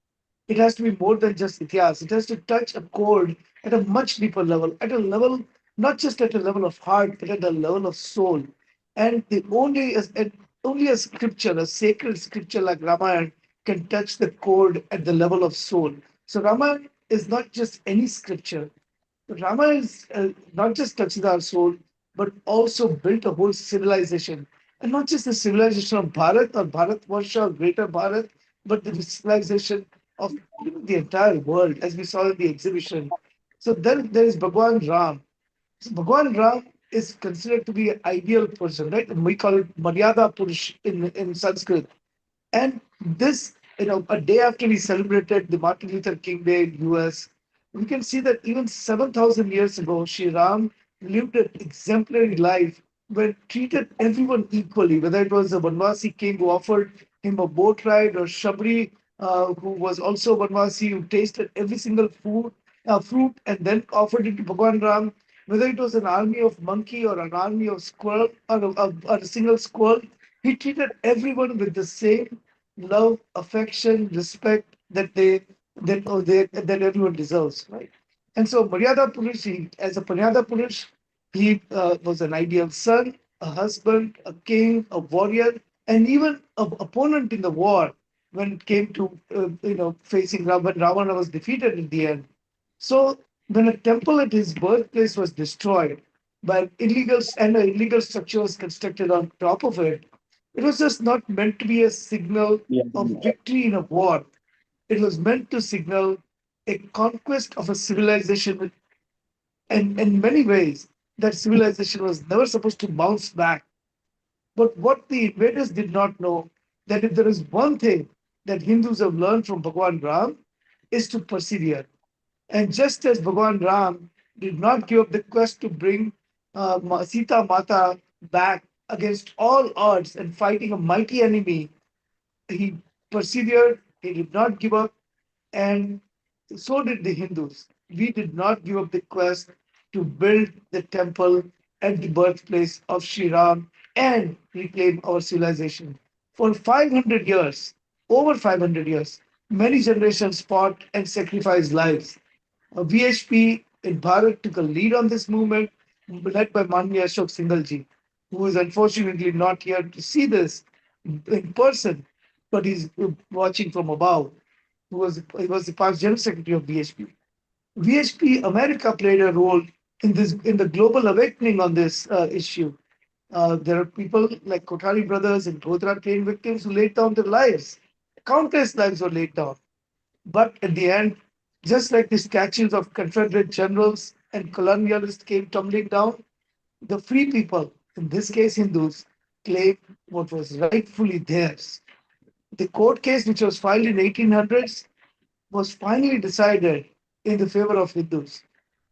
it has to be more than just Ityas. It has to touch a chord at a much deeper level, at a level, not just at a level of heart, but at a level of soul. And only a scripture, a sacred scripture like Ramayana, can touch the chord at the level of soul. So Ramayana is not just any scripture. Rama is not just touched our soul, but also built a whole civilization. And not just the civilization of Bharat or Bharatvarsha or Greater Bharat, but the civilization of the entire world, as we saw in the exhibition. So then there is Bhagwan Ram. So Bhagwan Ram is considered to be an ideal person, right? And we call it Maryada Purush in Sanskrit. And this, a day after we celebrated the Martin Luther King Day in US, we can see that even 7,000 years ago, Sri Ram lived an exemplary life where treated everyone equally, whether it was a Vanvasi king who offered him a boat ride, or Shabri, who was also Vanvasi, who tasted every single fruit and then offered it to Bhagwan Ram, whether it was an army of monkey or an army of squirrel or a single squirrel, he treated everyone with the same love, affection, respect that everyone deserves, right? And so Maryada Purush, as a Maryada Purush, he was an ideal son, a husband, a king, a warrior, and even an opponent in the war when it came to facing Ravana. Ravana was defeated in the end. So when a temple at his birthplace was destroyed by illegals and an illegal structure was constructed on top of it, it was just not meant to be a signal of victory in a war. It was meant to signal a conquest of a civilization. And in many ways, that civilization was never supposed to bounce back. But what the invaders did not know, that if there is one thing that Hindus have learned from Bhagwan Ram, is to persevere. And just as Bhagwan Ram did not give up the quest to bring Sita Mata back against all odds and fighting a mighty enemy, he persevered, he did not give up, and so did the Hindus. We did not give up the quest to build the temple at the birthplace of Sri Ram and reclaim our civilization. For 500 years, over 500 years, many generations fought and sacrificed lives. VHP in Bharat took a lead on this movement, led by Manya Ashok Singhal who is unfortunately not here to see this in person, but he's watching from above. He was the past general secretary of VHP. VHP America played a role in the global awakening on this issue. There are people like Kothari brothers and Godhra train victims who laid down their lives. Countless lives were laid down. But at the end, just like the statues of Confederate generals and colonialists came tumbling down, the free people, in this case Hindus, claimed what was rightfully theirs. The court case, which was filed in 1800s, was finally decided in the favor of Hindus.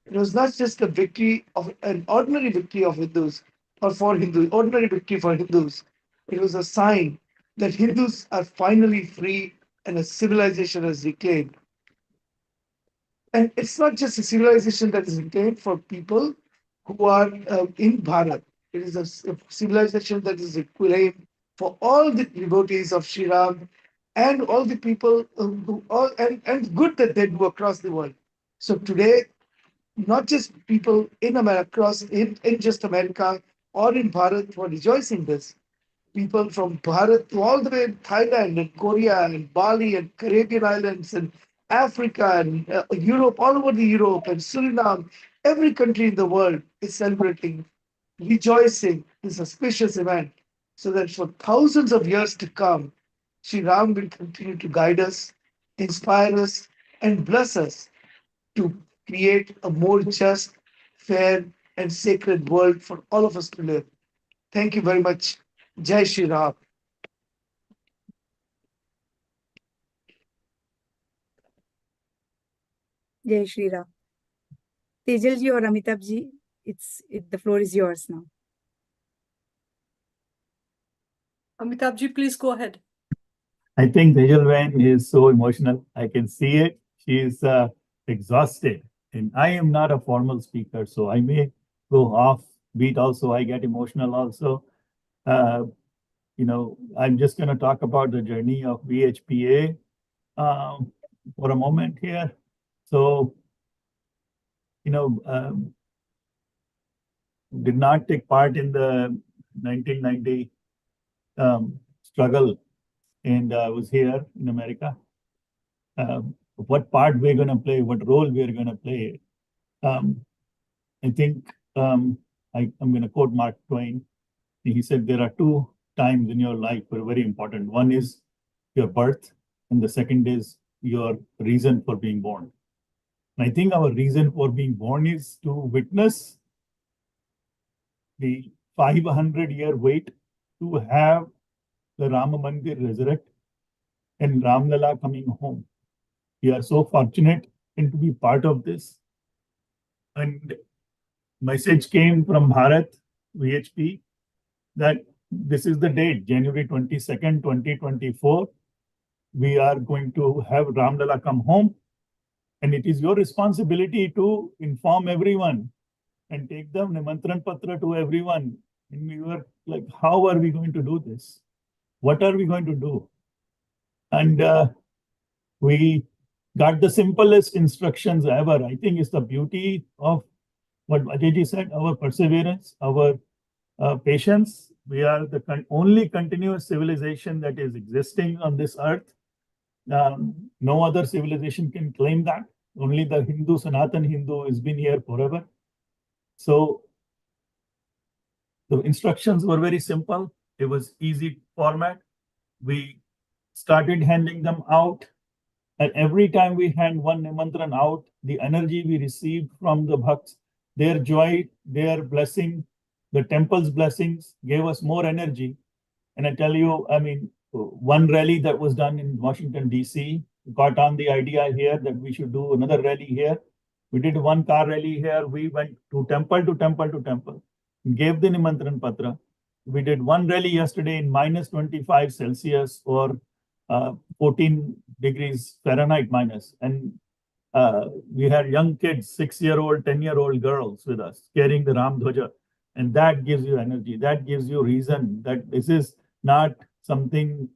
It was not just a victory of an ordinary victory of Hindus or for Hindus, ordinary victory for Hindus. It was a sign that Hindus are finally free and a civilization is reclaimed. And it's not just a civilization that is reclaimed for people who are in Bharat. It is a civilization that is reclaimed for all the devotees of Sri Ram and all the people and good that they do across the world. So today, not just people in America, in just America or in Bharat who are rejoicing this. People from Bharat to all the way in Thailand and Korea and Bali and Caribbean islands and Africa and Europe, all over the Europe and Suriname, every country in the world is celebrating, rejoicing this auspicious event, so that for thousands of years to come, Sri Ram will continue to guide us, inspire us, and bless us to create a more just, fair, and sacred world for all of us to live. Thank you very much. Jai Shri Ram. Jai Shri Ram. Tejal ji or Amitabh ji, the floor is yours now. Amitabh ji, please go ahead. I think Tejal Vain is so emotional. I can see it. She is exhausted. And I am not a formal speaker, so I may go off beat also. I get emotional also. I'm just going to talk about the journey of VHPA for a moment here. So, did not take part in the 1990 struggle, and was here in America. What part we're going to play, what role we're going to play. I think I'm going to quote Mark Twain. He said, there are two times in your life that are very important. One is your birth, and the second is your reason for being born. And I think our reason for being born is to witness the 500-year wait to have the Rama Mandir resurrect and Ramlala coming home. We are so fortunate and to be part of this. And message came from Bharat, VHP, that this is the date, January 22nd, 2024. We are going to have Ramlala come home. And it is your responsibility to inform everyone and take the Nimantran Patra to everyone. And we were like, how are we going to do this? What are we going to do? And we got the simplest instructions ever. I think it's the beauty of what Ajayji said, our perseverance, our patience. We are the only continuous civilization that is existing on this earth. No other civilization can claim that. Only the Hindu, Sanatan Hindu, has been here forever. So the instructions were very simple. It was easy format. We started handing them out. And every time we hand one Nimantran out, the energy we received from the Bhakts, their joy, their blessing, the temple's blessings gave us more energy. And I tell you, I mean, one rally that was done in Washington, D.C., got on the idea here that we should do another rally here. We did one car rally here. We went to temple to temple to temple, gave the Nimantran Patra. We did one rally yesterday in minus 25 Celsius or 14 degrees Fahrenheit minus. And we had young kids, 6-year-old, 10-year-old girls with us carrying the Ram Dhwaja. And that gives you energy. That gives you reason that this is not something,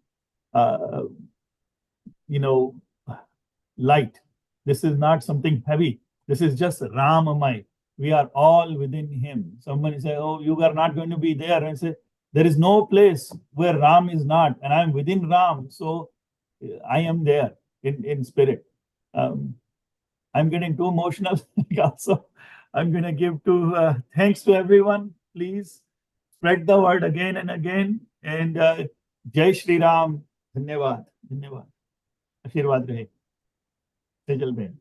light. This is not something heavy. This is just Ramamai. We are all within him. Somebody say, oh, you are not going to be there. And I say, there is no place where Ram is not. And I am within Ram. So I am there in spirit. I'm getting too emotional. Also, I'm going to give thanks to everyone. Please spread the word again and again. And Jai Shri Ram. Dhanyavad. Dhanyavad. Ashirwad rahe. Tejal Ben.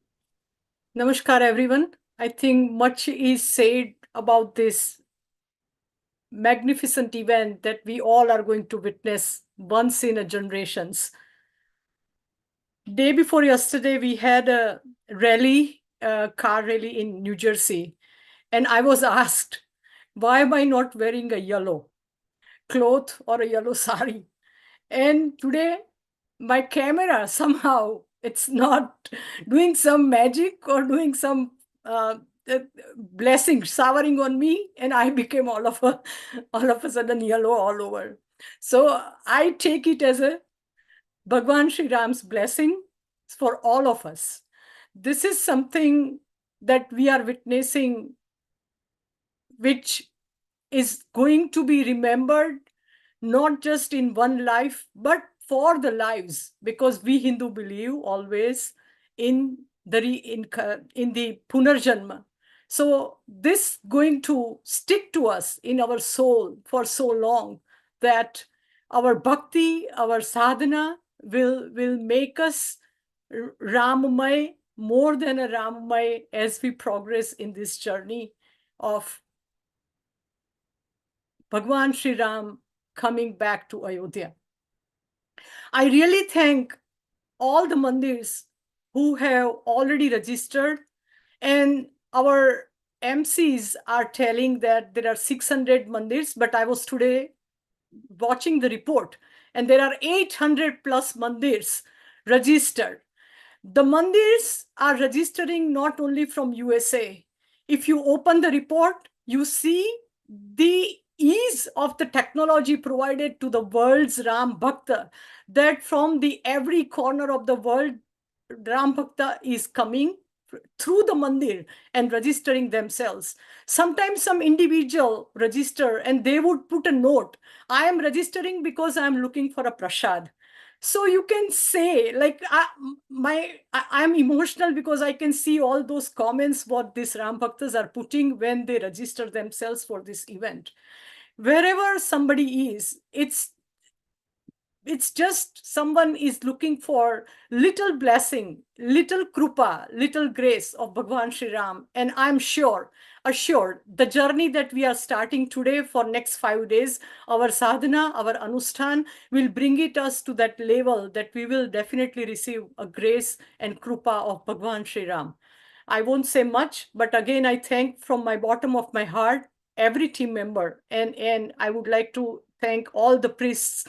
Namaskar, everyone. I think much is said about this magnificent event that we all are going to witness once in a generations. Day before yesterday, we had a rally, a car rally in New Jersey. And I was asked, why am I not wearing a yellow cloth or a yellow sari? And today, my camera somehow, it's not doing some magic or doing some blessing, showering on me, and I became all of a sudden yellow all over. So I take it as a Bhagwan Sri Ram's blessing for all of us. This is something that we are witnessing, which is going to be remembered not just in one life, but for the lives, because we Hindu believe always in the Punarjanma. So this going to stick to us in our soul for so long that our bhakti, our sadhana will make us Ramamay, more than a Ramamay, as we progress in this journey of Bhagwan Sri Ram coming back to Ayodhya. I really thank all the mandirs who have already registered, and our MCs are telling that there are 600 mandirs, but I was today watching the report and there are 800 plus mandirs registered. The mandirs are registering not only from USA. If you open the report, you see the ease of the technology provided to the world's Ram Bhakta, that from the every corner of the world, Ram Bhakta is coming through the mandir and registering themselves. Sometimes some individual register and they would put a note, I am registering because I am looking for a prasad. So you can say, like, I'm emotional because I can see all those comments what these Ram Bhaktas are putting when they register themselves for this event. Wherever somebody is, it's just someone is looking for little blessing, little krupa, little grace of Bhagwan Shri Ram. And I'm assured, the journey that we are starting today for next 5 days, our sadhana, our anushthan will bring us to that level that we will definitely receive a grace and krupa of Bhagwan Shri Ram. I won't say much, but again, I thank from my bottom of my heart every team member. And I would like to thank all the priests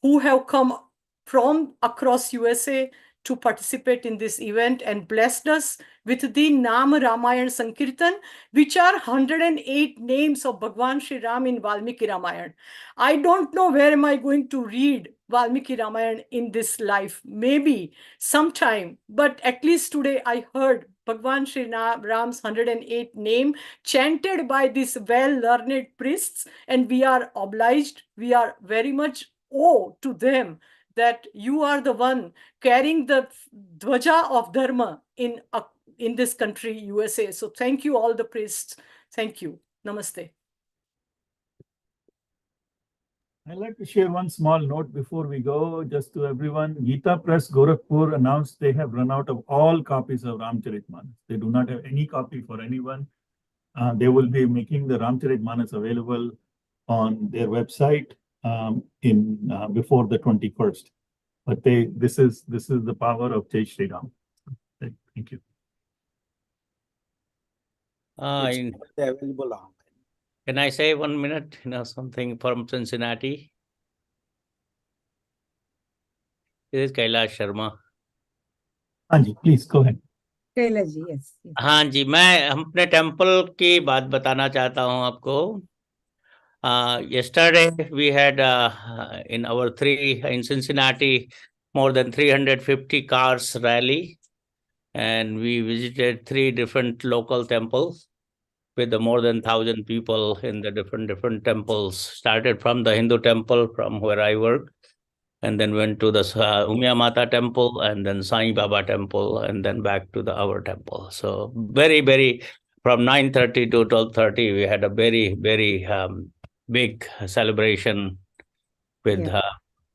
who have come from across USA to participate in this event and blessed us with the Nam Ramayan Sankirtan, which are 108 names of Bhagwan Shri Ram in Valmiki Ramayan. I don't know where am I going to read Valmiki Ramayan in this life, maybe sometime, but at least today I heard Bhagwan Shri Ram's 108 name chanted by these well-learned priests, and we are obliged, we are very much owe to them that you are the one carrying the dhwaja of dharma in this country, USA. So thank you, all the priests. Thank you. Namaste. I'd like to share one small note before we go, just to everyone. Gita Press Gorakhpur announced they have run out of all copies of Ramcharitmanas. They do not have any copy for anyone. They will be making the Ramcharitmanas available on their website before the 21st. But this is the power of Jai Shri Ram. Thank you. Available online. Can I say 1 minute? Something from Cincinnati. This is Kailash Sharma. Anji, please go ahead. Kailash ji, yes. हाँ जी, मैं अपने temple की बात बताना चाहता हूँ आपको. Yesterday we had in our in Cincinnati more than 350 cars rally, and we visited 3 different local temples with more than 1,000 people in the different temples. Started from the Hindu temple from where I work, and then went to the Umya Mata temple, and then Sai Baba temple, and then back to our temple. So very from 9:30 to 12:30 we had a very big celebration with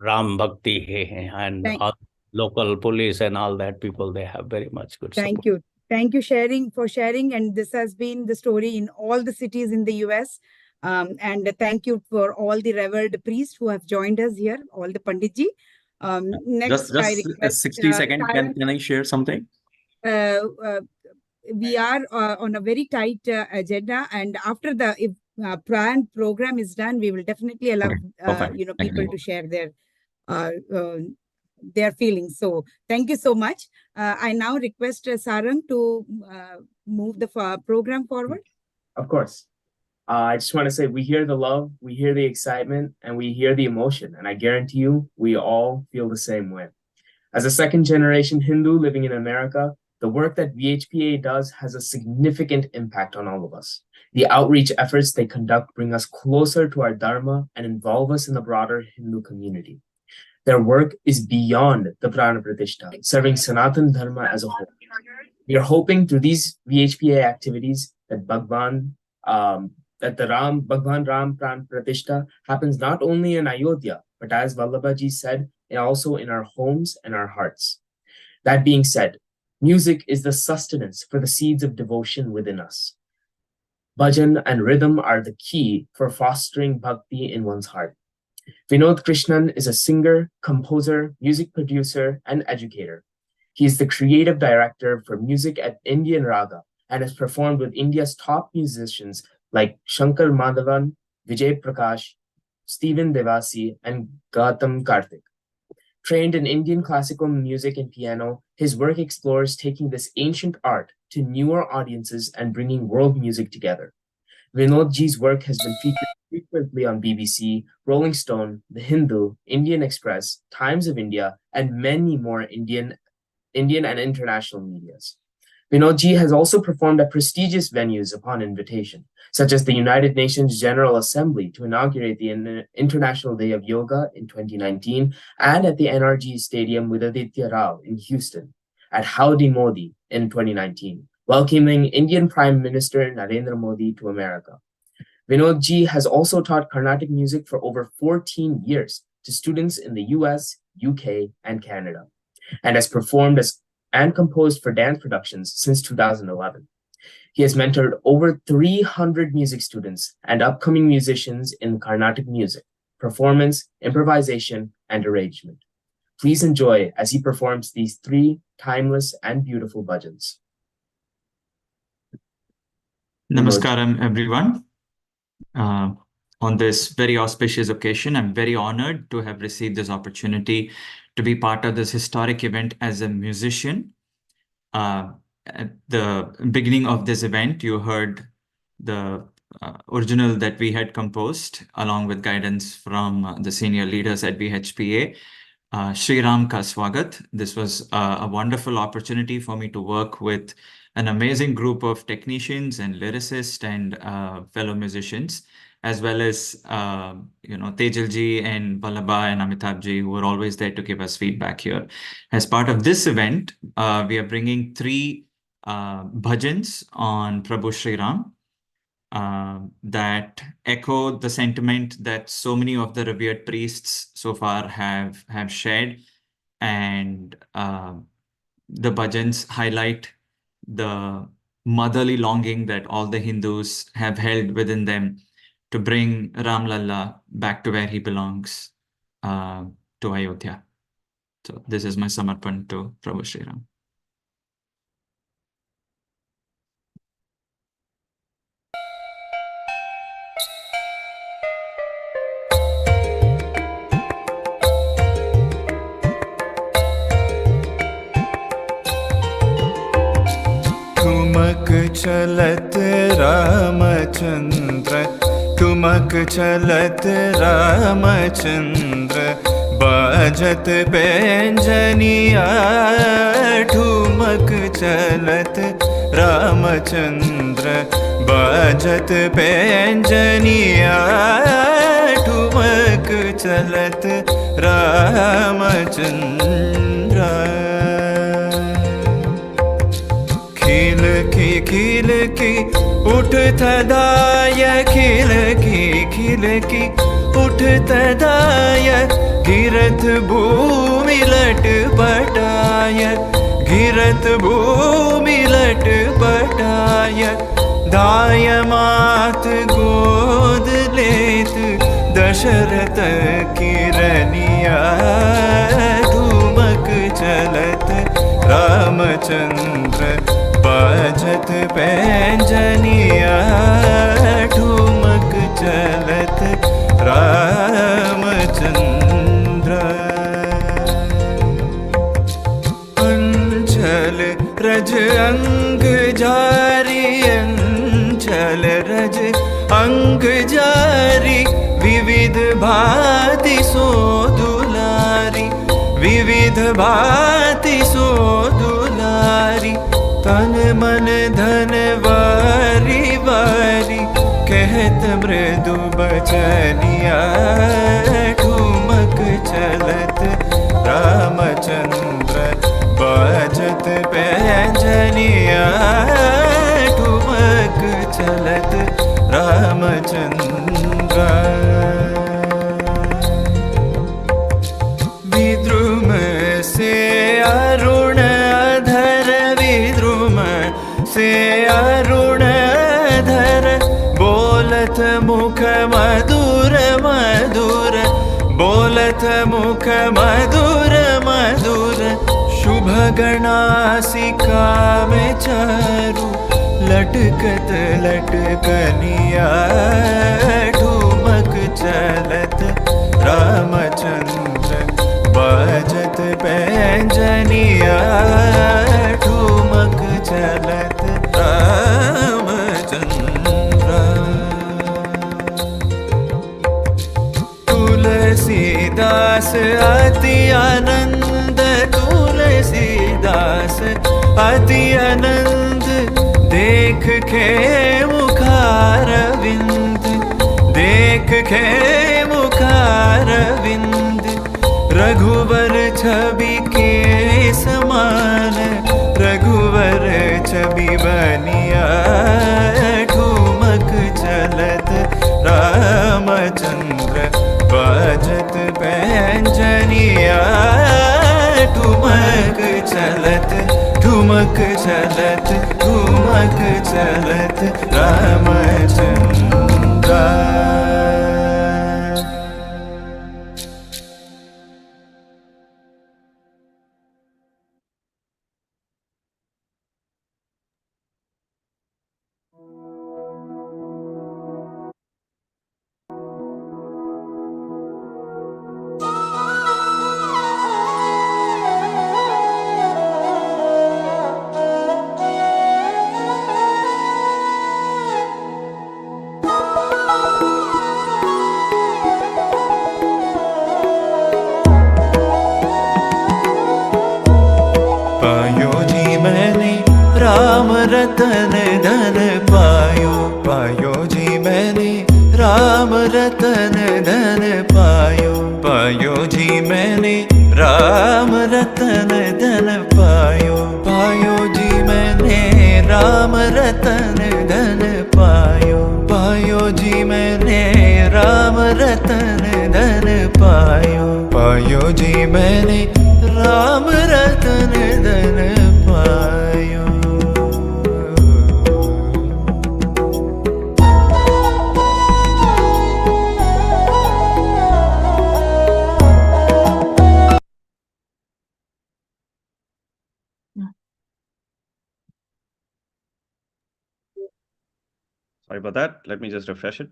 Ram Bhakti, and all local police and all that people, they have very much good support. Thank you for sharing. And this has been the story in all the cities in the US. And thank you for all the revered priests who have joined us here, all the Panditji. Next, just I request, 60 seconds. Can I share something? We are on a very tight agenda, and after the Pran program is done, we will definitely allow people to share their feelings. So thank you so much. I now request Sarang to move the program forward. Of course. I just want to say we hear the love, we hear the excitement, and we hear the emotion. And I guarantee you, we all feel the same way. As a second-generation Hindu living in America, the work that VHPA does has a significant impact on all of us. The outreach efforts they conduct bring us closer to our Dharma and involve us in the broader Hindu community. Their work is beyond the Pran Pratistha, serving Sanatan Dharma as a whole. We are hoping through these VHPA activities that Bhagwan Ram Pran Pratistha happens not only in Ayodhya, but as Vallabhaji said, also in our homes and our hearts. That being said, music is the sustenance for the seeds of devotion within us. Bhajan and rhythm are the key for fostering bhakti in one's heart. Vinod Krishnan is a singer, composer, music producer, and educator. He is the creative director for music at Indian Raga and has performed with India's top musicians like Shankar Madhavan, Vijay Prakash, Stephen Devasi, and Gautam Karthik. Trained in Indian classical music and piano, his work explores taking this ancient art to newer audiences and bringing world music together. Vinod Ji's work has been featured frequently on BBC, Rolling Stone, The Hindu, Indian Express, Times of India, and many more Indian and international medias. Vinod Ji has also performed at prestigious venues upon invitation, such as the United Nations General Assembly to inaugurate the International Day of Yoga in 2019, and at the NRG Stadium with Aditya Rao in Houston, at Howdy Modi in 2019, welcoming Indian Prime Minister Narendra Modi to America. Vinod Ji has also taught Carnatic music for over 14 years to students in the US, UK, and Canada, and has performed and composed for dance productions since 2011. He has mentored over 300 music students and upcoming musicians in Carnatic music, performance, improvisation, and arrangement. Please enjoy as he performs these 3 timeless and beautiful bhajans. Namaskaram, everyone. On this very auspicious occasion, I'm very honored to have received this opportunity to be part of this historic event as a musician. At the beginning of this event, you heard the original that we had composed along with guidance from the senior leaders at BHPA. Shree Ram Ka Swagat. This was a wonderful opportunity for me to work with an amazing group of technicians and lyricists and fellow musicians, as well as Tejal ji and Vallabha and Amitabh ji, who were always there to give us feedback here. As part of this event, we are bringing 3 bhajans on Prabhu Sri Ram that echo the sentiment that so many of the revered priests so far have shared, and the bhajans highlight the motherly longing that all the Hindus have held within them to bring Ram Lalla back to where he belongs, to Ayodhya. So this is my samarpan to Prabhu Sri Ram. ठुमक चलत रामचंद्र, ठुमक चलत रामचंद्र, बाजत पैंजनिया। ठुमक चलत रामचंद्र, बाजत पैंजनिया। ठुमक चलत रामचंद्र। खिल की उठ तदाय, खिल की उठ तदाय। गिरत भूमि लट पटाय, गिरत भूमि लट पटाय। दाय मात गोद लेत दशरथ किरनिया। ठुमक चलत रामचंद्र, बाजत पैंजनिया। ठुमक चलत रामचंद्र। अंचल रज अंग जारी, अंचल रज अंग जारी। विविध भांति सो दुलारी, विविध भांति सो दुलारी। तन मन धन वारी वारी, कहत मृदु बचनिया। ठुमक चलत रामचंद्र, बाजत पैंजनिया। ठुमक चलत रामचंद्र। विद्रुम से अरुण अधर, विद्रुम से अरुण धर। बोलत मुख मधुर मधुर, बोलत मुख मधुर मधुर। शुभ गगनासिका में चारू लटकत लटकनिया ठुमक चलत रामचंद्र बाजत पैंजनिया ठुमक चलत रामचंद्र तुलसीदास अति आनंद तुलसीदास अति आनंद देख के मुखारविंद देख के मुखारविंद रघुवर छवि के समान रघुवर छवि बनिया ठुमक चलत रामचंद्र बाजत पैंजनिया ठुमक चलत ठुमक चलत ठुमक चलत रामचंद्र पायो जी मैंने राम रतन धन पायो पायो जी मैंने राम रतन धन पायो पायो जी मैंने राम रतन धन पायो पायो जी मैंने राम रतन धन पायो पायो जी मैंने राम रतन धन पायो पायो जी मैंने राम रतन धन पायो Sorry about that. Let me just refresh it.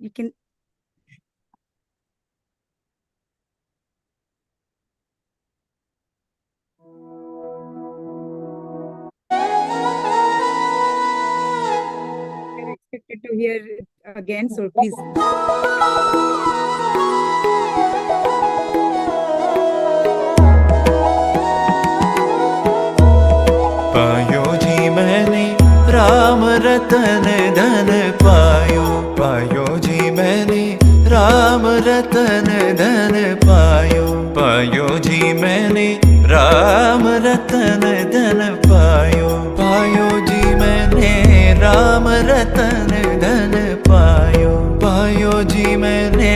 You can. You're expected to hear it again, so please. पायो जी मैंने राम रतन धन पायो पायो जी मैंने राम रतन धन पायो पायो जी मैंने राम रतन धन पायो पायो जी मैंने राम रतन धन पायो पायो जी मैंने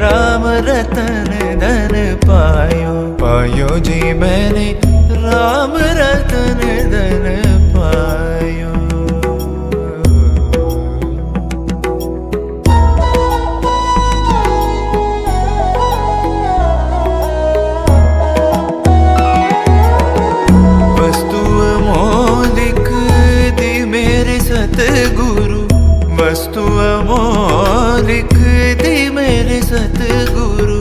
राम रतन धन पायो पायो जी मैंने राम रतन धन पायो वस्तु अमोलिक दी मेरे सतगुरु वस्तु अमोलिक दी मेरे सतगुरु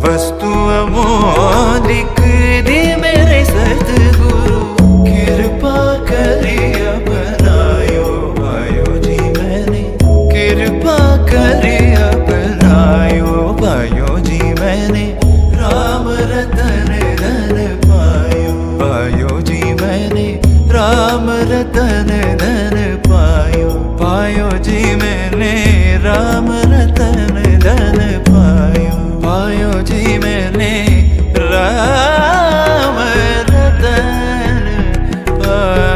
वस्तु अमोलिक दी मेरे सतगुरु कृपा करिया बनायो पायो जी मैंने कृपा करिया बनायो पायो जी मैंने राम रतन धन पायो पायो जी मैंने राम रतन धन पायो पायो जी मैंने राम रतन धन पायो पायो जी मैंने राम रतन पायो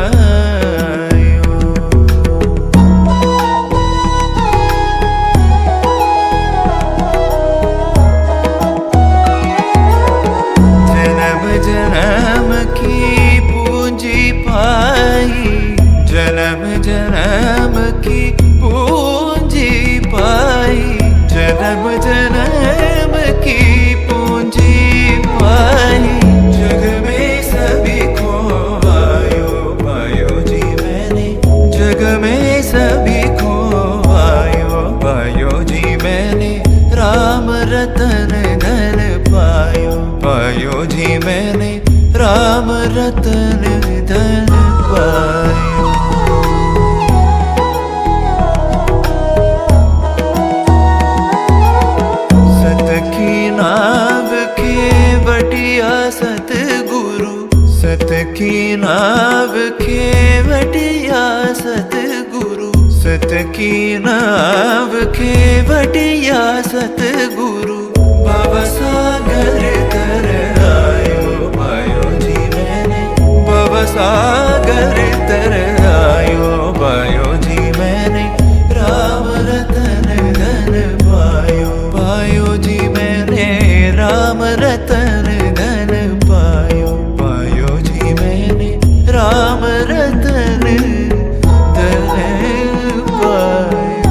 जन्म जन्म की पूंजी पाई, जग में सभी को आयो पायो जी मैंने, जग में सभी को आयो पायो जी मैंने, राम रतन धन पायो पायो जी मैंने, राम रतन धन पायो। सत की नाव के बटिया सतगुरु, सत की नाव के बटिया सतगुरु, सत की नाव के बटिया सतगुरु, भवसागर तर आयो पायो जी मैंने, भवसागर तर आयो पायो जी मैंने, राम रतन धन पायो पायो जी मैंने, राम रतन धन पायो पायो जी मैंने, राम रतन धन पायो।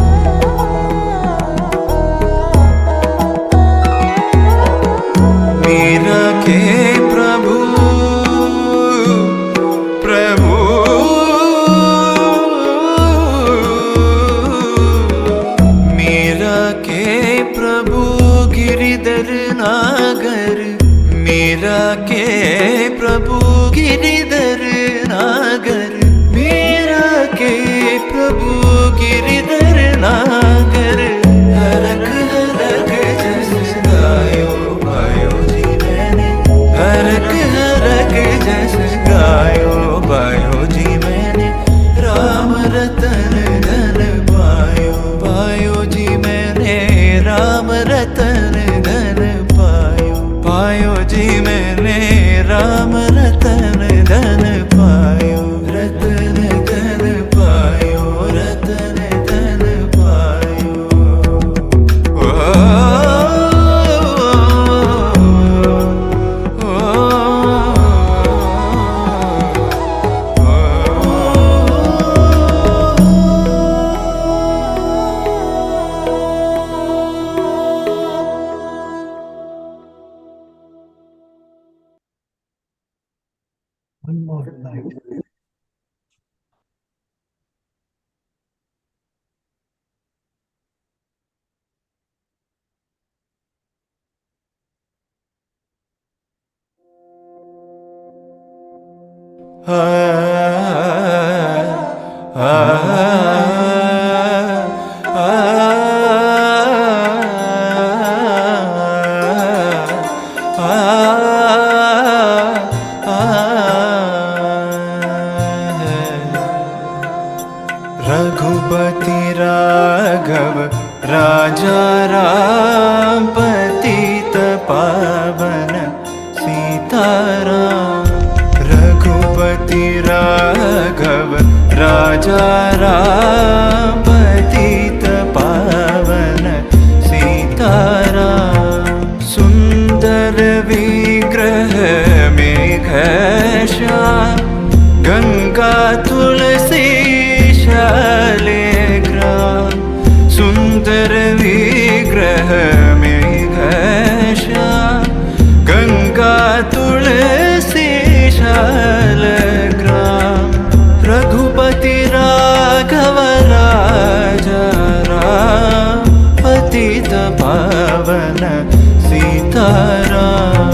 मीरा के प्रभु प्रभु, मीरा के प्रभु गिरिधर नागर, मीरा के प्रभु गिरिधर नागर, मीरा के प्रभु गिरिधर नागर, हरक हरक जस गायो पायो जी मैंने, हरक हरक जस गायो पायो जी मैंने, राम रतन धन पायो पायो जी मैंने, राम रतन धन पायो पायो जी मैंने, राम रतन धन पायो, रतन धन पायो, रतन धन पायो। ओ, One more night. Raghupati Raghav राजा राम पतित पावन सीताराम, रघुपति राघव राजा राम पतित पावन सीताराम, सुंदर विग्रह मेघ श्याम, गंगा तुलसी शालिग्राम, सुंदर विग्रह मेघ श्याम, गंगा तुलसी शालिग्राम, रघुपति राघव राजा राम पतित पावन सीताराम।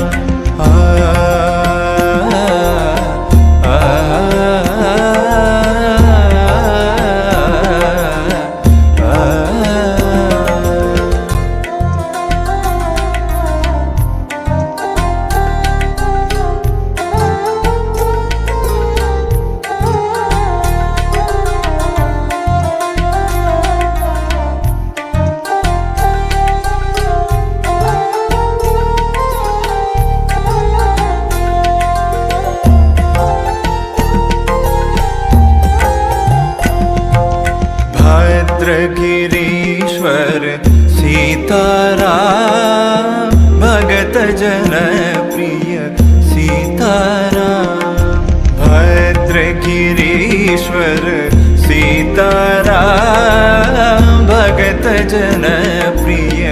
गिरीश्वर सीताराम, भगत जन प्रिय सीताराम, भद्रगिरीश्वर सीताराम, भगत जन प्रिय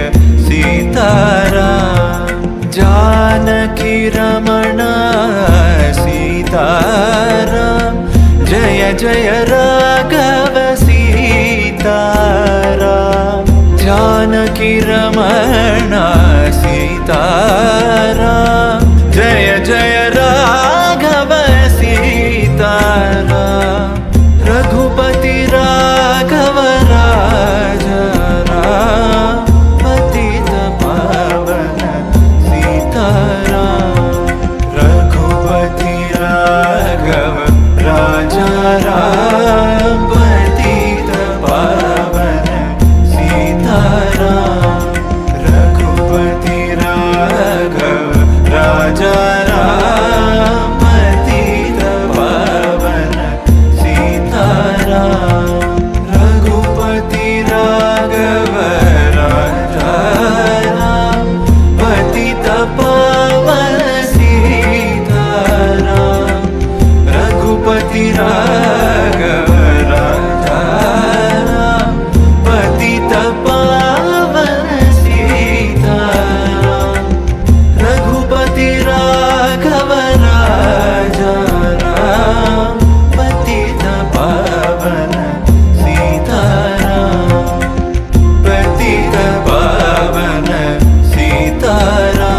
रमण सीताराम जय जय राघव सीताराम जानकी रमण सीताराम जय जय राघव सीताराम रघुपति राघव राजा राम पतित पावन सीताराम रघुपति राघव राजा राम पतित पावन सीताराम रघुपति राघव राजा राम पतित पावन सीताराम रघुपति राघव राजा राम पतित पावन सीताराम रघुपति राघव राजा राम पतित पावन सीताराम रघुपति राघव राजा राम पतित पावन सीताराम पतित पावन सीताराम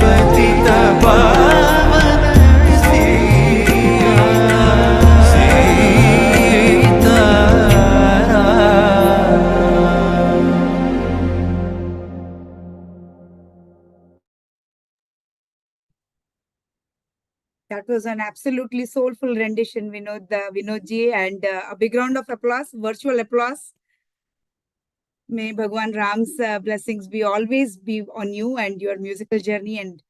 पतित पावन That was an absolutely soulful rendition, Vinodji, and a big round of applause, virtual applause. May Bhagwan Ram's blessings always be on you and your musical journey, and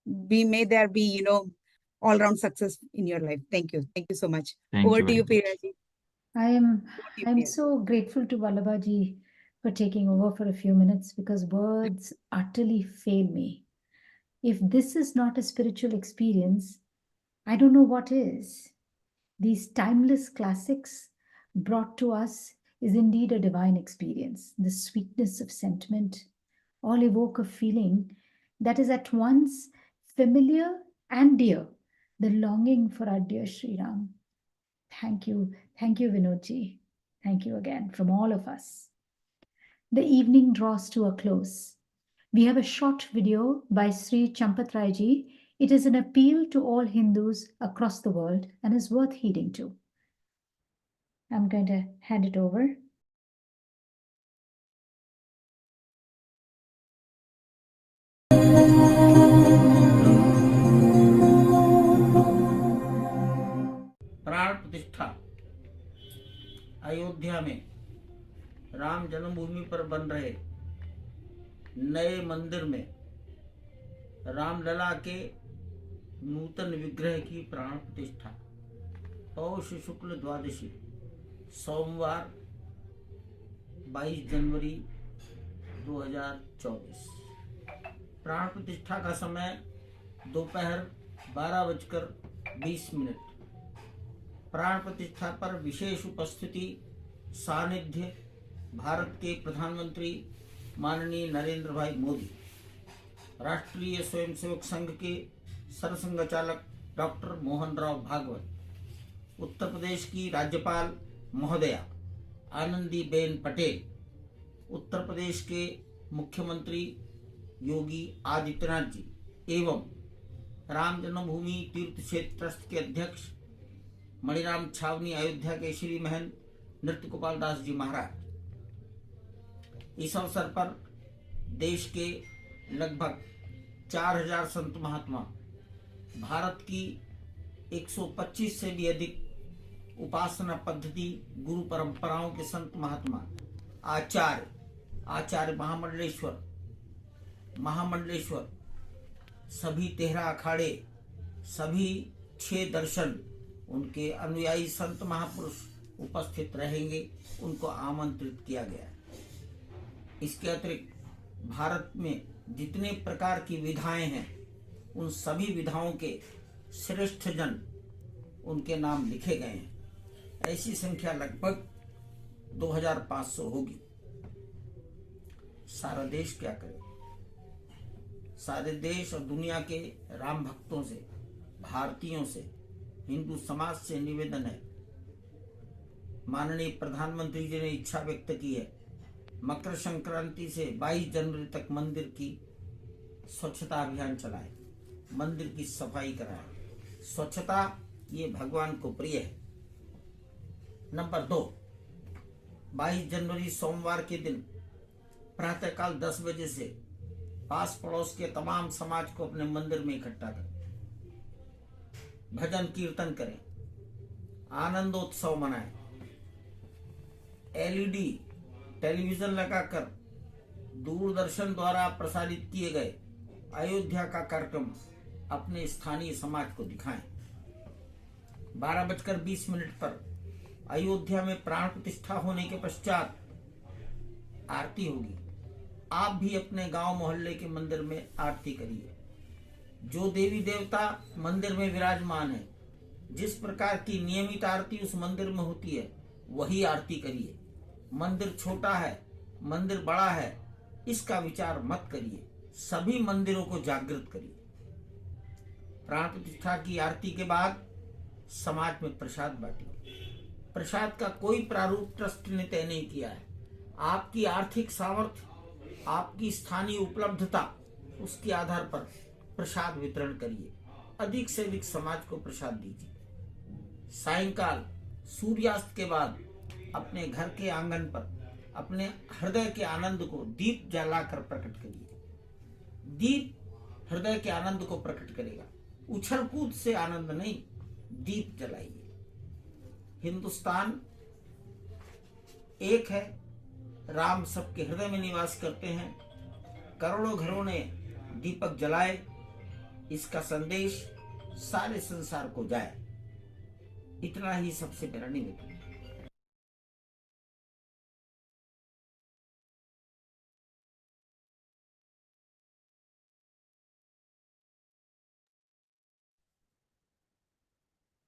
may there be, all-round success in your life. Thank you. Thank you so much. Thank Over you to you, very Priyaji. I'm so grateful to Vallabhaji for taking over for a few minutes, because words utterly fail me. If this is not a spiritual experience, I don't know what is. These timeless classics brought to us is indeed a divine experience. The sweetness of sentiment all evoke a feeling that is at once familiar and dear, the longing for our dear Sri Ram. Thank you, Vinodji. Thank you again from all of us. The evening draws to a close. We have a short video by Sri Champatraiji. It is an appeal to all Hindus across the world and is worth heeding to. I'm going to hand it over. प्राण प्रतिष्ठा अयोध्या में राम जन्मभूमि पर बन रहे नए मंदिर में रामलला के नूतन विग्रह की प्राण प्रतिष्ठा पौष शुक्ल द्वादशी सोमवार 22 जनवरी 2024। प्राण प्रतिष्ठा का समय दोपहर 12:20। प्राण प्रतिष्ठा पर विशेष उपस्थिति सानिध्य भारत के प्रधानमंत्री माननीय नरेंद्र भाई मोदी, राष्ट्रीय स्वयंसेवक संघ के सरसंघचालक डॉक्टर मोहन राव भागवत, उत्तर प्रदेश की राज्यपाल महोदया आनंदीबेन पटेल, उत्तर प्रदेश के मुख्यमंत्री योगी आदित्यनाथ जी एवं राम जन्मभूमि तीर्थ क्षेत्र ट्रस्ट के अध्यक्ष मणिराम छावनी अयोध्या के श्री महंत नृत्य गोपाल दास जी महाराज। इस अवसर पर देश के लगभग 4000 संत महात्मा, भारत की 125 से भी अधिक उपासना पद्धति गुरु परंपराओं के संत महात्मा, आचार्य महामंडलेश्वर, सभी 13 अखाड़े, सभी 6 दर्शन, उनके अनुयायी संत महापुरुष उपस्थित रहेंगे, उनको आमंत्रित किया गया है। इसके अतिरिक्त भारत में जितने प्रकार की विधाएं हैं, उन सभी विधाओं के श्रेष्ठ जन, उनके नाम लिखे गए हैं। ऐसी संख्या लगभग 2500 होगी। सारा देश क्या करे, सारे देश और दुनिया के राम भक्तों से, भारतीयों से, हिंदू समाज से निवेदन है, माननीय प्रधानमंत्री जी ने इच्छा व्यक्त की है, मकर संक्रांति से 22 जनवरी तक मंदिर की स्वच्छता अभियान चलाए, मंदिर की सफाई कराए। स्वच्छता ये भगवान को प्रिय है। नंबर 2, 22 जनवरी सोमवार के दिन प्रातःकाल 10 बजे से पास पड़ोस के तमाम समाज को अपने मंदिर में इकट्ठा करें, भजन कीर्तन करें, आनंदोत्सव मनाएं, एलईडी टेलीविजन लगाकर दूरदर्शन द्वारा प्रसारित किए गए अयोध्या का कार्यक्रम अपने स्थानीय समाज को दिखाएं। 12:20 पर अयोध्या में प्राण प्रतिष्ठा होने के पश्चात आरती होगी। आप भी अपने गांव मोहल्ले के मंदिर में आरती करिए। जो देवी देवता मंदिर में विराजमान है, जिस प्रकार की नियमित आरती उस मंदिर में होती है, वही आरती करिए। मंदिर छोटा है, मंदिर बड़ा है, इसका विचार मत करिए। सभी मंदिरों को जागृत करिए। प्राण प्रतिष्ठा की आरती के बाद समाज में प्रसाद बांटिए। प्रसाद का कोई प्रारूप ट्रस्ट ने तय नहीं किया है। आपकी आर्थिक सामर्थ्य, आपकी स्थानीय उपलब्धता, उसके आधार पर प्रसाद वितरण करिए। अधिक से अधिक समाज को प्रसाद दीजिए। सायंकाल सूर्यास्त के बाद अपने घर के आंगन पर अपने हृदय के आनंद को दीप जलाकर प्रकट करिए। दीप हृदय के आनंद को प्रकट करेगा। उछल कूद से आनंद नहीं, दीप जलाइए। हिंदुस्तान एक है, राम सबके हृदय में निवास करते हैं। करोड़ों घरों ने दीपक जलाए, इसका संदेश सारे संसार को जाए। इतना ही सबसे मेरा निवेदन है।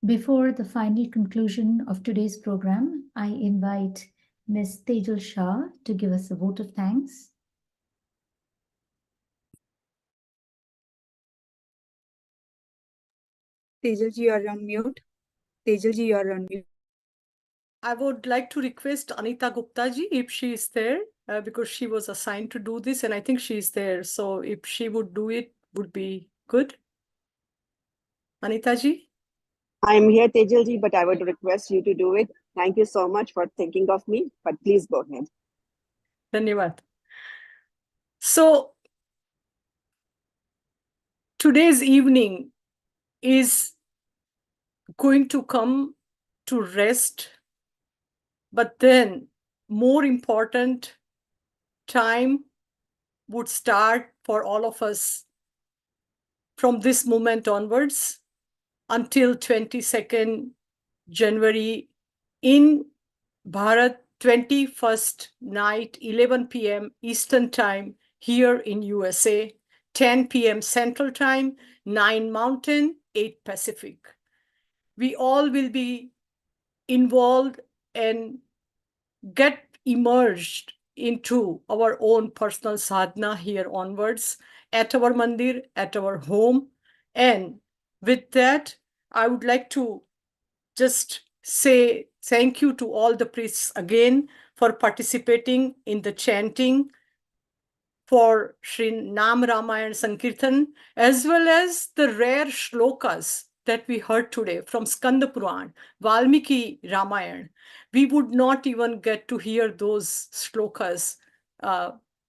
Before the final conclusion of today's program, I invite Ms. Tejal Shah to give us a vote of thanks. Tejal ji, you are on mute. Tejal ji, you are on mute. I would like to request Anita Gupta ji, if she is there, because she was assigned to do this, and I think she is there. So if she would do it, would be good. Anita ji? I'm here, Tejal ji, but I would request you to do it. Thank you so much for thinking of me, but please go ahead. Dhanyavad. So today's evening is going to come to rest, but then more important time would start for all of us from this moment onwards until 22nd January in Bharat, 21st night, 11 p.m. Eastern Time here in USA, 10 p.m. Central Time, 9 Mountain, 8 Pacific. We all will be involved and get immersed into our own personal sadhana here onwards at our mandir, at our home. And with that, I would like to just say thank you to all the priests again for participating in the chanting for Shree Nam Ramayana Sankirtan, as well as the rare shlokas that we heard today from Skanda Puran, Valmiki Ramayana. We would not even get to hear those shlokas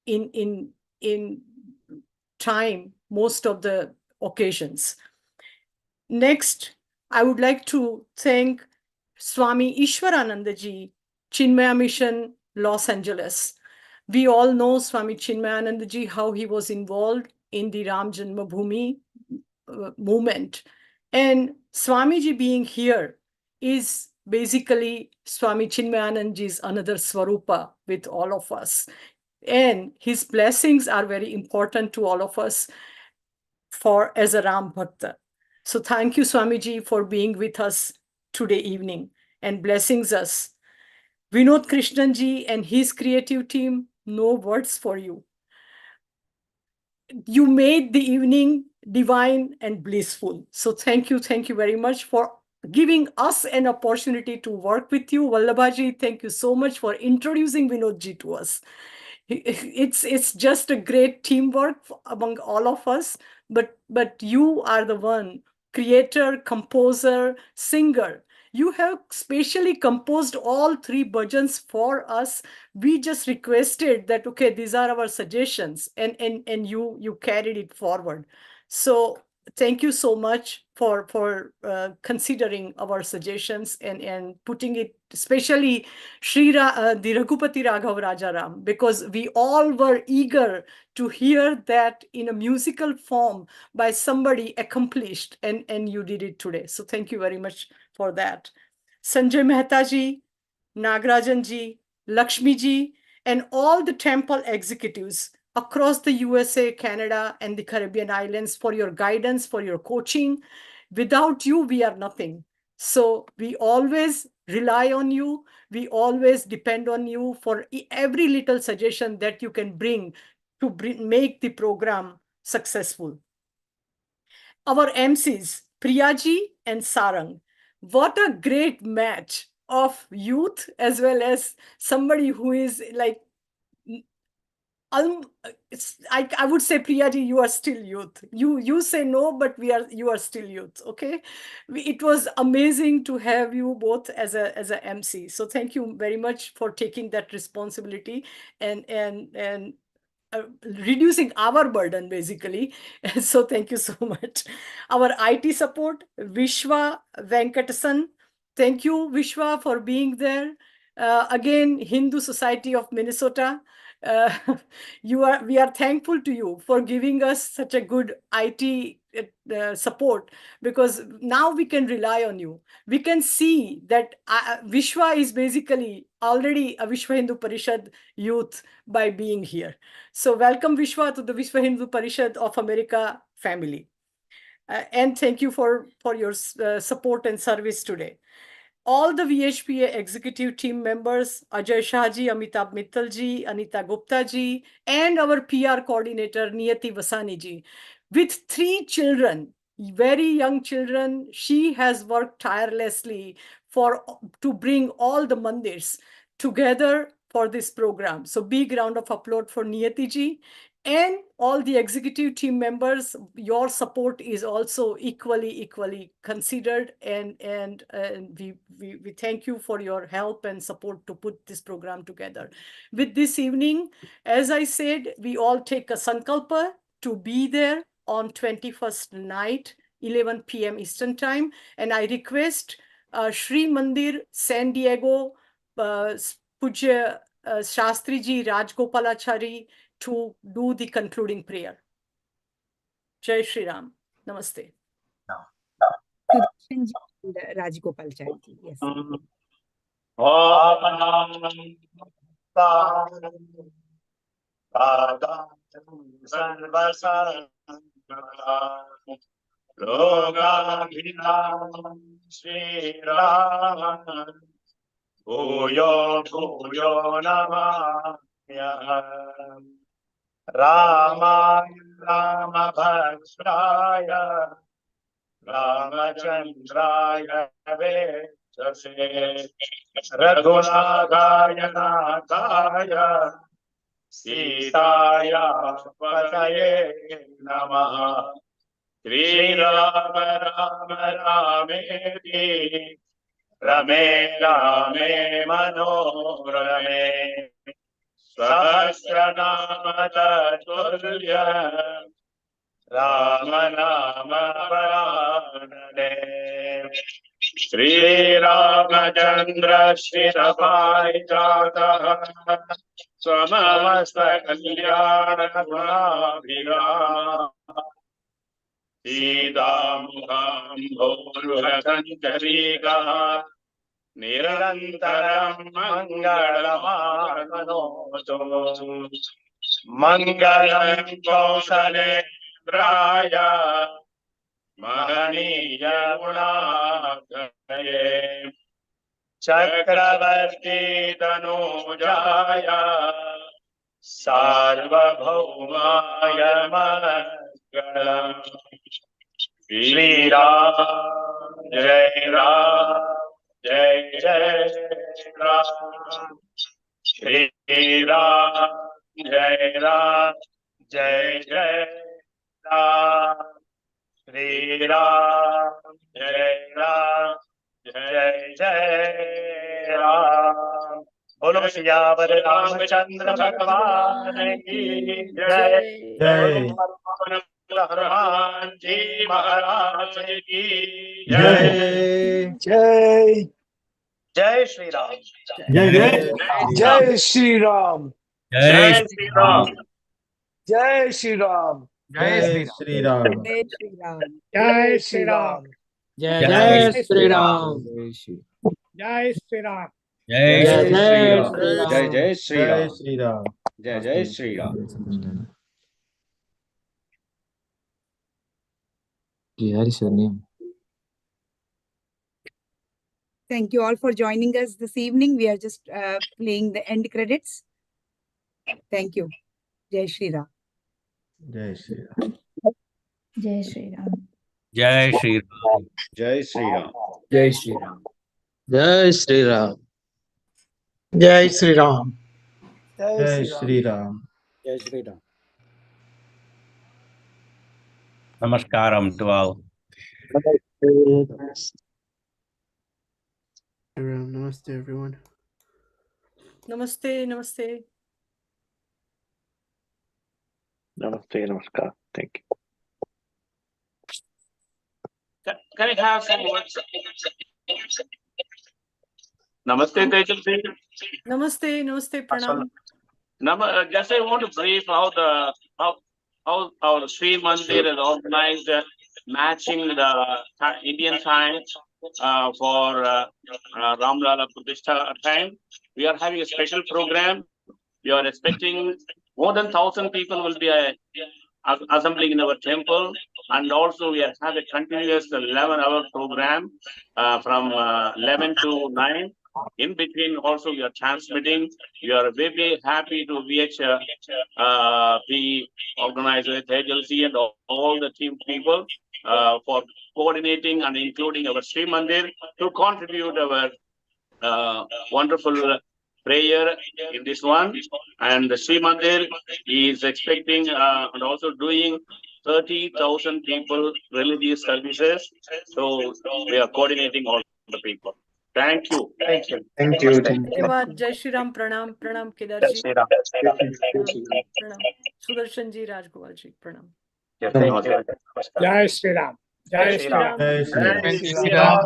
in time, most of the occasions. Next, I would like to thank Swami Ishwarananda ji, Chinmaya Mission, Los Angeles. We all know Swami Chinmayananda ji, how he was involved in the Ram Janmabhoomi movement. And Swamiji being here is basically Swami Chinmayananda ji's another Swarupa with all of us. And his blessings are very important to all of us for as a Ram Bhakta. So thank you, Swamiji, for being with us today evening and blessings us. Vinod Krishnan ji and his creative team, no words for you. you made the evening divine and blissful. So thank you very much for giving us an opportunity to work with you. Vallabhaji, thank you so much for introducing Vinodji to us. It's just a great teamwork among all of us, but you are the one, creator, composer, singer. You have specially composed all three bhajans for us. We just requested that, okay, these are our suggestions, and you carried it forward. So thank you so much for considering our suggestions and putting it, especially the Raghupati Raghav Rajaram, because we all were eager to hear that in a musical form by somebody accomplished, and you did it today. So thank you very much for that. Sanjay Mehta ji, Nagarajan ji, Lakshmi ji, and all the temple executives across the USA, Canada, and the Caribbean islands for your guidance, for your coaching. Without you, we are nothing. So we always rely on you. We always depend on you for every little suggestion that you can bring to make the program successful. Our MCs, Priyaji and Sarang. What a great match of youth as well as somebody who is like, I would say, Priyaji, you are still youth. You say no, but you are still youth. Okay, it was amazing to have you both as a MC. So thank you very much for taking that responsibility and reducing our burden, basically. So thank you so much. Our IT support, Vishwa Venkatasan. Thank you, Vishwa, for being there. Again, Hindu Society of Minnesota. Uh, we are thankful to you for giving us such a good IT support, because now we can rely on you. We can see that Vishwa is basically already a Vishwa Hindu Parishad youth by being here. So welcome, Vishwa, to the Vishwa Hindu Parishad of America family. And thank you for your support and service today. All the VHPA executive team members, Ajay Shahji, Amitabh Mittalji, Anita Guptaji, and our PR coordinator, Niyati Vasaniji. With 3 children, very young children, she has worked tirelessly to bring all the mandirs together for this program. So big round of applause for Niyati ji. And all the executive team members, your support is also equally considered, and we thank you for your help and support to put this program together. With this evening, as I said, we all take a sankalpa to be there on 21st night, 11 p.m. Eastern Time, and I request Shree Mandir, San Diego, Pujya Shastri ji Rajgopalachari to do the concluding prayer. Jai Shri Ram. Namaste. Sudarshan ji and Rajgopalacharya. Yes. Shri Ram Bhuyo Bhuyo Namah Ramaya Ramabhasraya Ramachandraya Vechase Raghunagaya Nathaya Sitaya Pataye Namah Shri Rama Rama Rameti Rame Rame Manorame Sahasranama Tatulya Rama Nama Varanane Shri Ramachandra Shri Rabai Jataha Samasta Kalyana Gunabhirama Sita Mukham Bhoruhasankarikaha Nirantaram Mangalamanoto Mangalam Kausale Braya Mahaniya Gunakaye Chakravarti Tanujaya सार्वभौमाय मंगलम् श्री राम जय जय राम श्री राम जय जय राम श्री राम जय जय राम बोलो सियावर रामचंद्र भगवान की जय बोलो पवन हनुमान जी महाराज की जय जय जय श्री राम जय श्री राम जय श्री राम जय श्री राम जय श्री राम जय श्री राम जय श्री राम जय श्री राम जय श्री राम जय श्री राम जय जय श्री राम श्री राम जय Shri Ram Thank you all for joining us this evening. We are just playing the end credits. Thank you. Jai Shri Ram. जय Shri Ram Jai Shri Ram. Jai Shri Ram. जय Shri Ram Jai Shri Ram. जय श्री राम जय श्री राम जय श्री राम जय Shri Ram Namaskaram to all. Namaste, everyone. Namaste, namaste. Namaste, namaskar. Thank you. Can I have some words? Namaste, Tejal ji. Namaste, namaste, pranam. Just I want to brief how our Shree Mandir is organized, matching the Indian time for Ram Lala Pratistha time. We are having a special program. We are expecting more than 1,000 people will be assembling in our temple, and also we are having a continuous 11-hour program from 11 to 9. In between, also we are transmitting. We are very happy to be organized with agency and all the team people for coordinating and including our Sri Mandir to contribute our wonderful prayer in this one. And the Sri Mandir is expecting and also doing 30,000 people religious services. So we are coordinating all the people. Thank you. Thank you. Thank you. Dhanyavad. Jai Shri Ram, pranam, pranam, Kedarji. Jai Shri Ram. Pranam. Sudarshan ji, Rajgopal ji, pranam. जय Shri Ram Jai Shri Ram. जय Shri Ram Jai Shri Ram.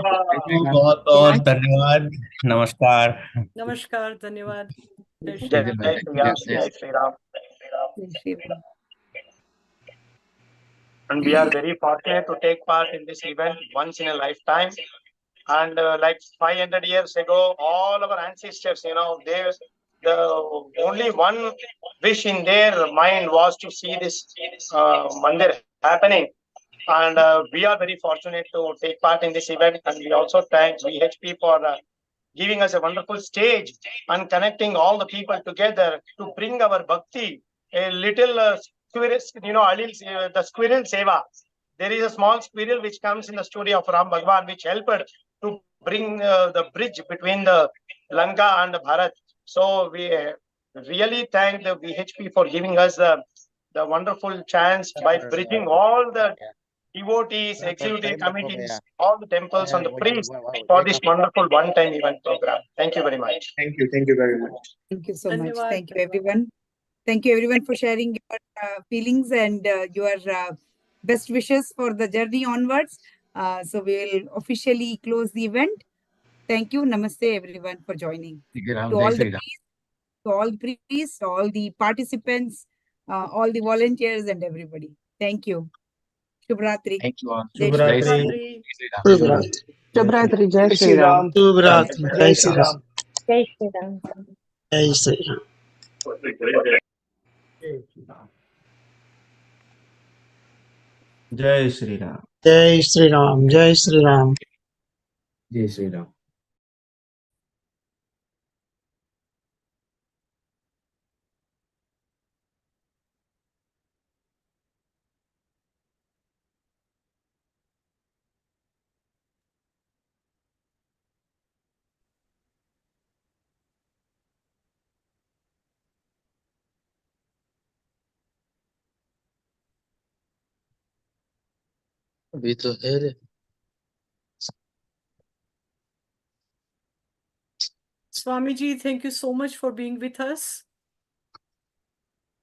बहुत धन्यवाद. Namaskar. Namaskar, dhanyavad. Jai Shri Jai Ram. Jai Shri Ram. Jai Shri Ram. Jai Shri Ram. And we are very fortunate to take part in this event once in a lifetime. And like 500 years ago, all our ancestors, the only one wish in their mind was to see this mandir happening. And we are very fortunate to take part in this event. And we also thank VHP for giving us a wonderful stage and connecting all the people together to bring our bhakti, a little squirrel, the squirrel seva. There is a small squirrel which comes in the story of Ram Bhagwan, which helped to bring the bridge between the Lanka and the Bharat. So we really thank the VHP for giving us the wonderful chance by bridging all the devotees, executive committees, all the temples and the priests for this wonderful one-time event program. Thank you very much. Thank you very much. Thank you so much. Dhanyavad. Thank you, everyone. Thank you, everyone, for sharing your feelings and your best wishes for the journey onwards. So we'll officially close the event. Thank you. Namaste, everyone, for joining. To all the priests, to all the participants, all the volunteers, and everybody. Thank you. Shubhratri. Thank you all. Jai Shri Ram. Shubhratri. Shubhratri, Jai Jai Shri Shri Ram. Ram. Jai Shri Ram. Jai Shri Ram. Jai Shri Ram. जय Shri Ram Jai Shri Ram. Jai Shri Ram. Jai Shri Ram. अभी तो है रे। Swamiji, thank you so much for being with us.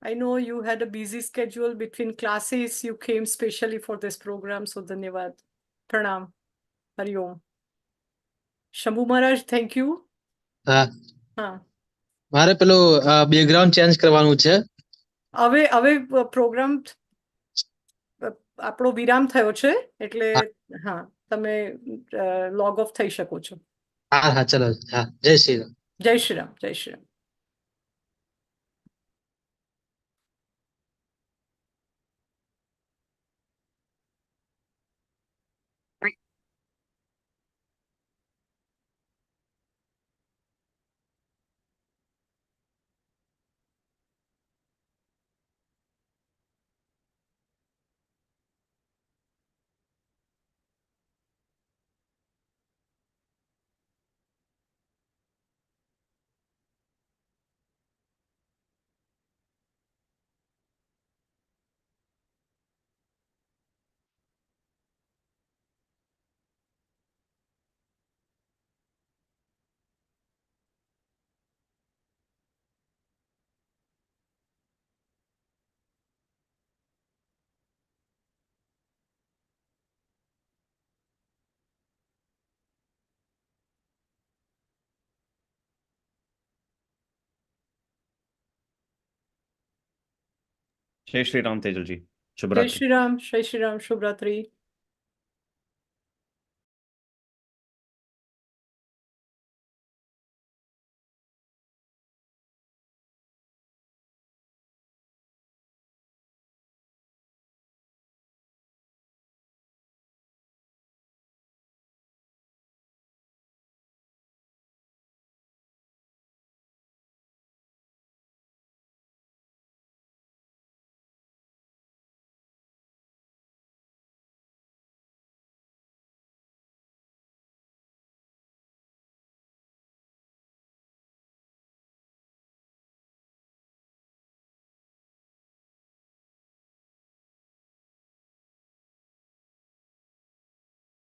I know you had a busy schedule between classes. You came specially for this program. So, Dhanyavad. Pranam. Hari Om. Shambhu Maharaj, thank you. હા હા મારે પેલો background change કરવાનું છે. હવે programme આપણો વિરામ થયો છે એટલે હા તમે લોગ ઓફ થઈ શકો છો. હા હા ચલો હા જય શ્રી રામ. જય શ્રી રામ. જય Shri Ram. Jai Shri Ram, Tejal ji. જય Shubhratri. શ્રી રામ. જય શ્રી રામ. શુભરાત્રી.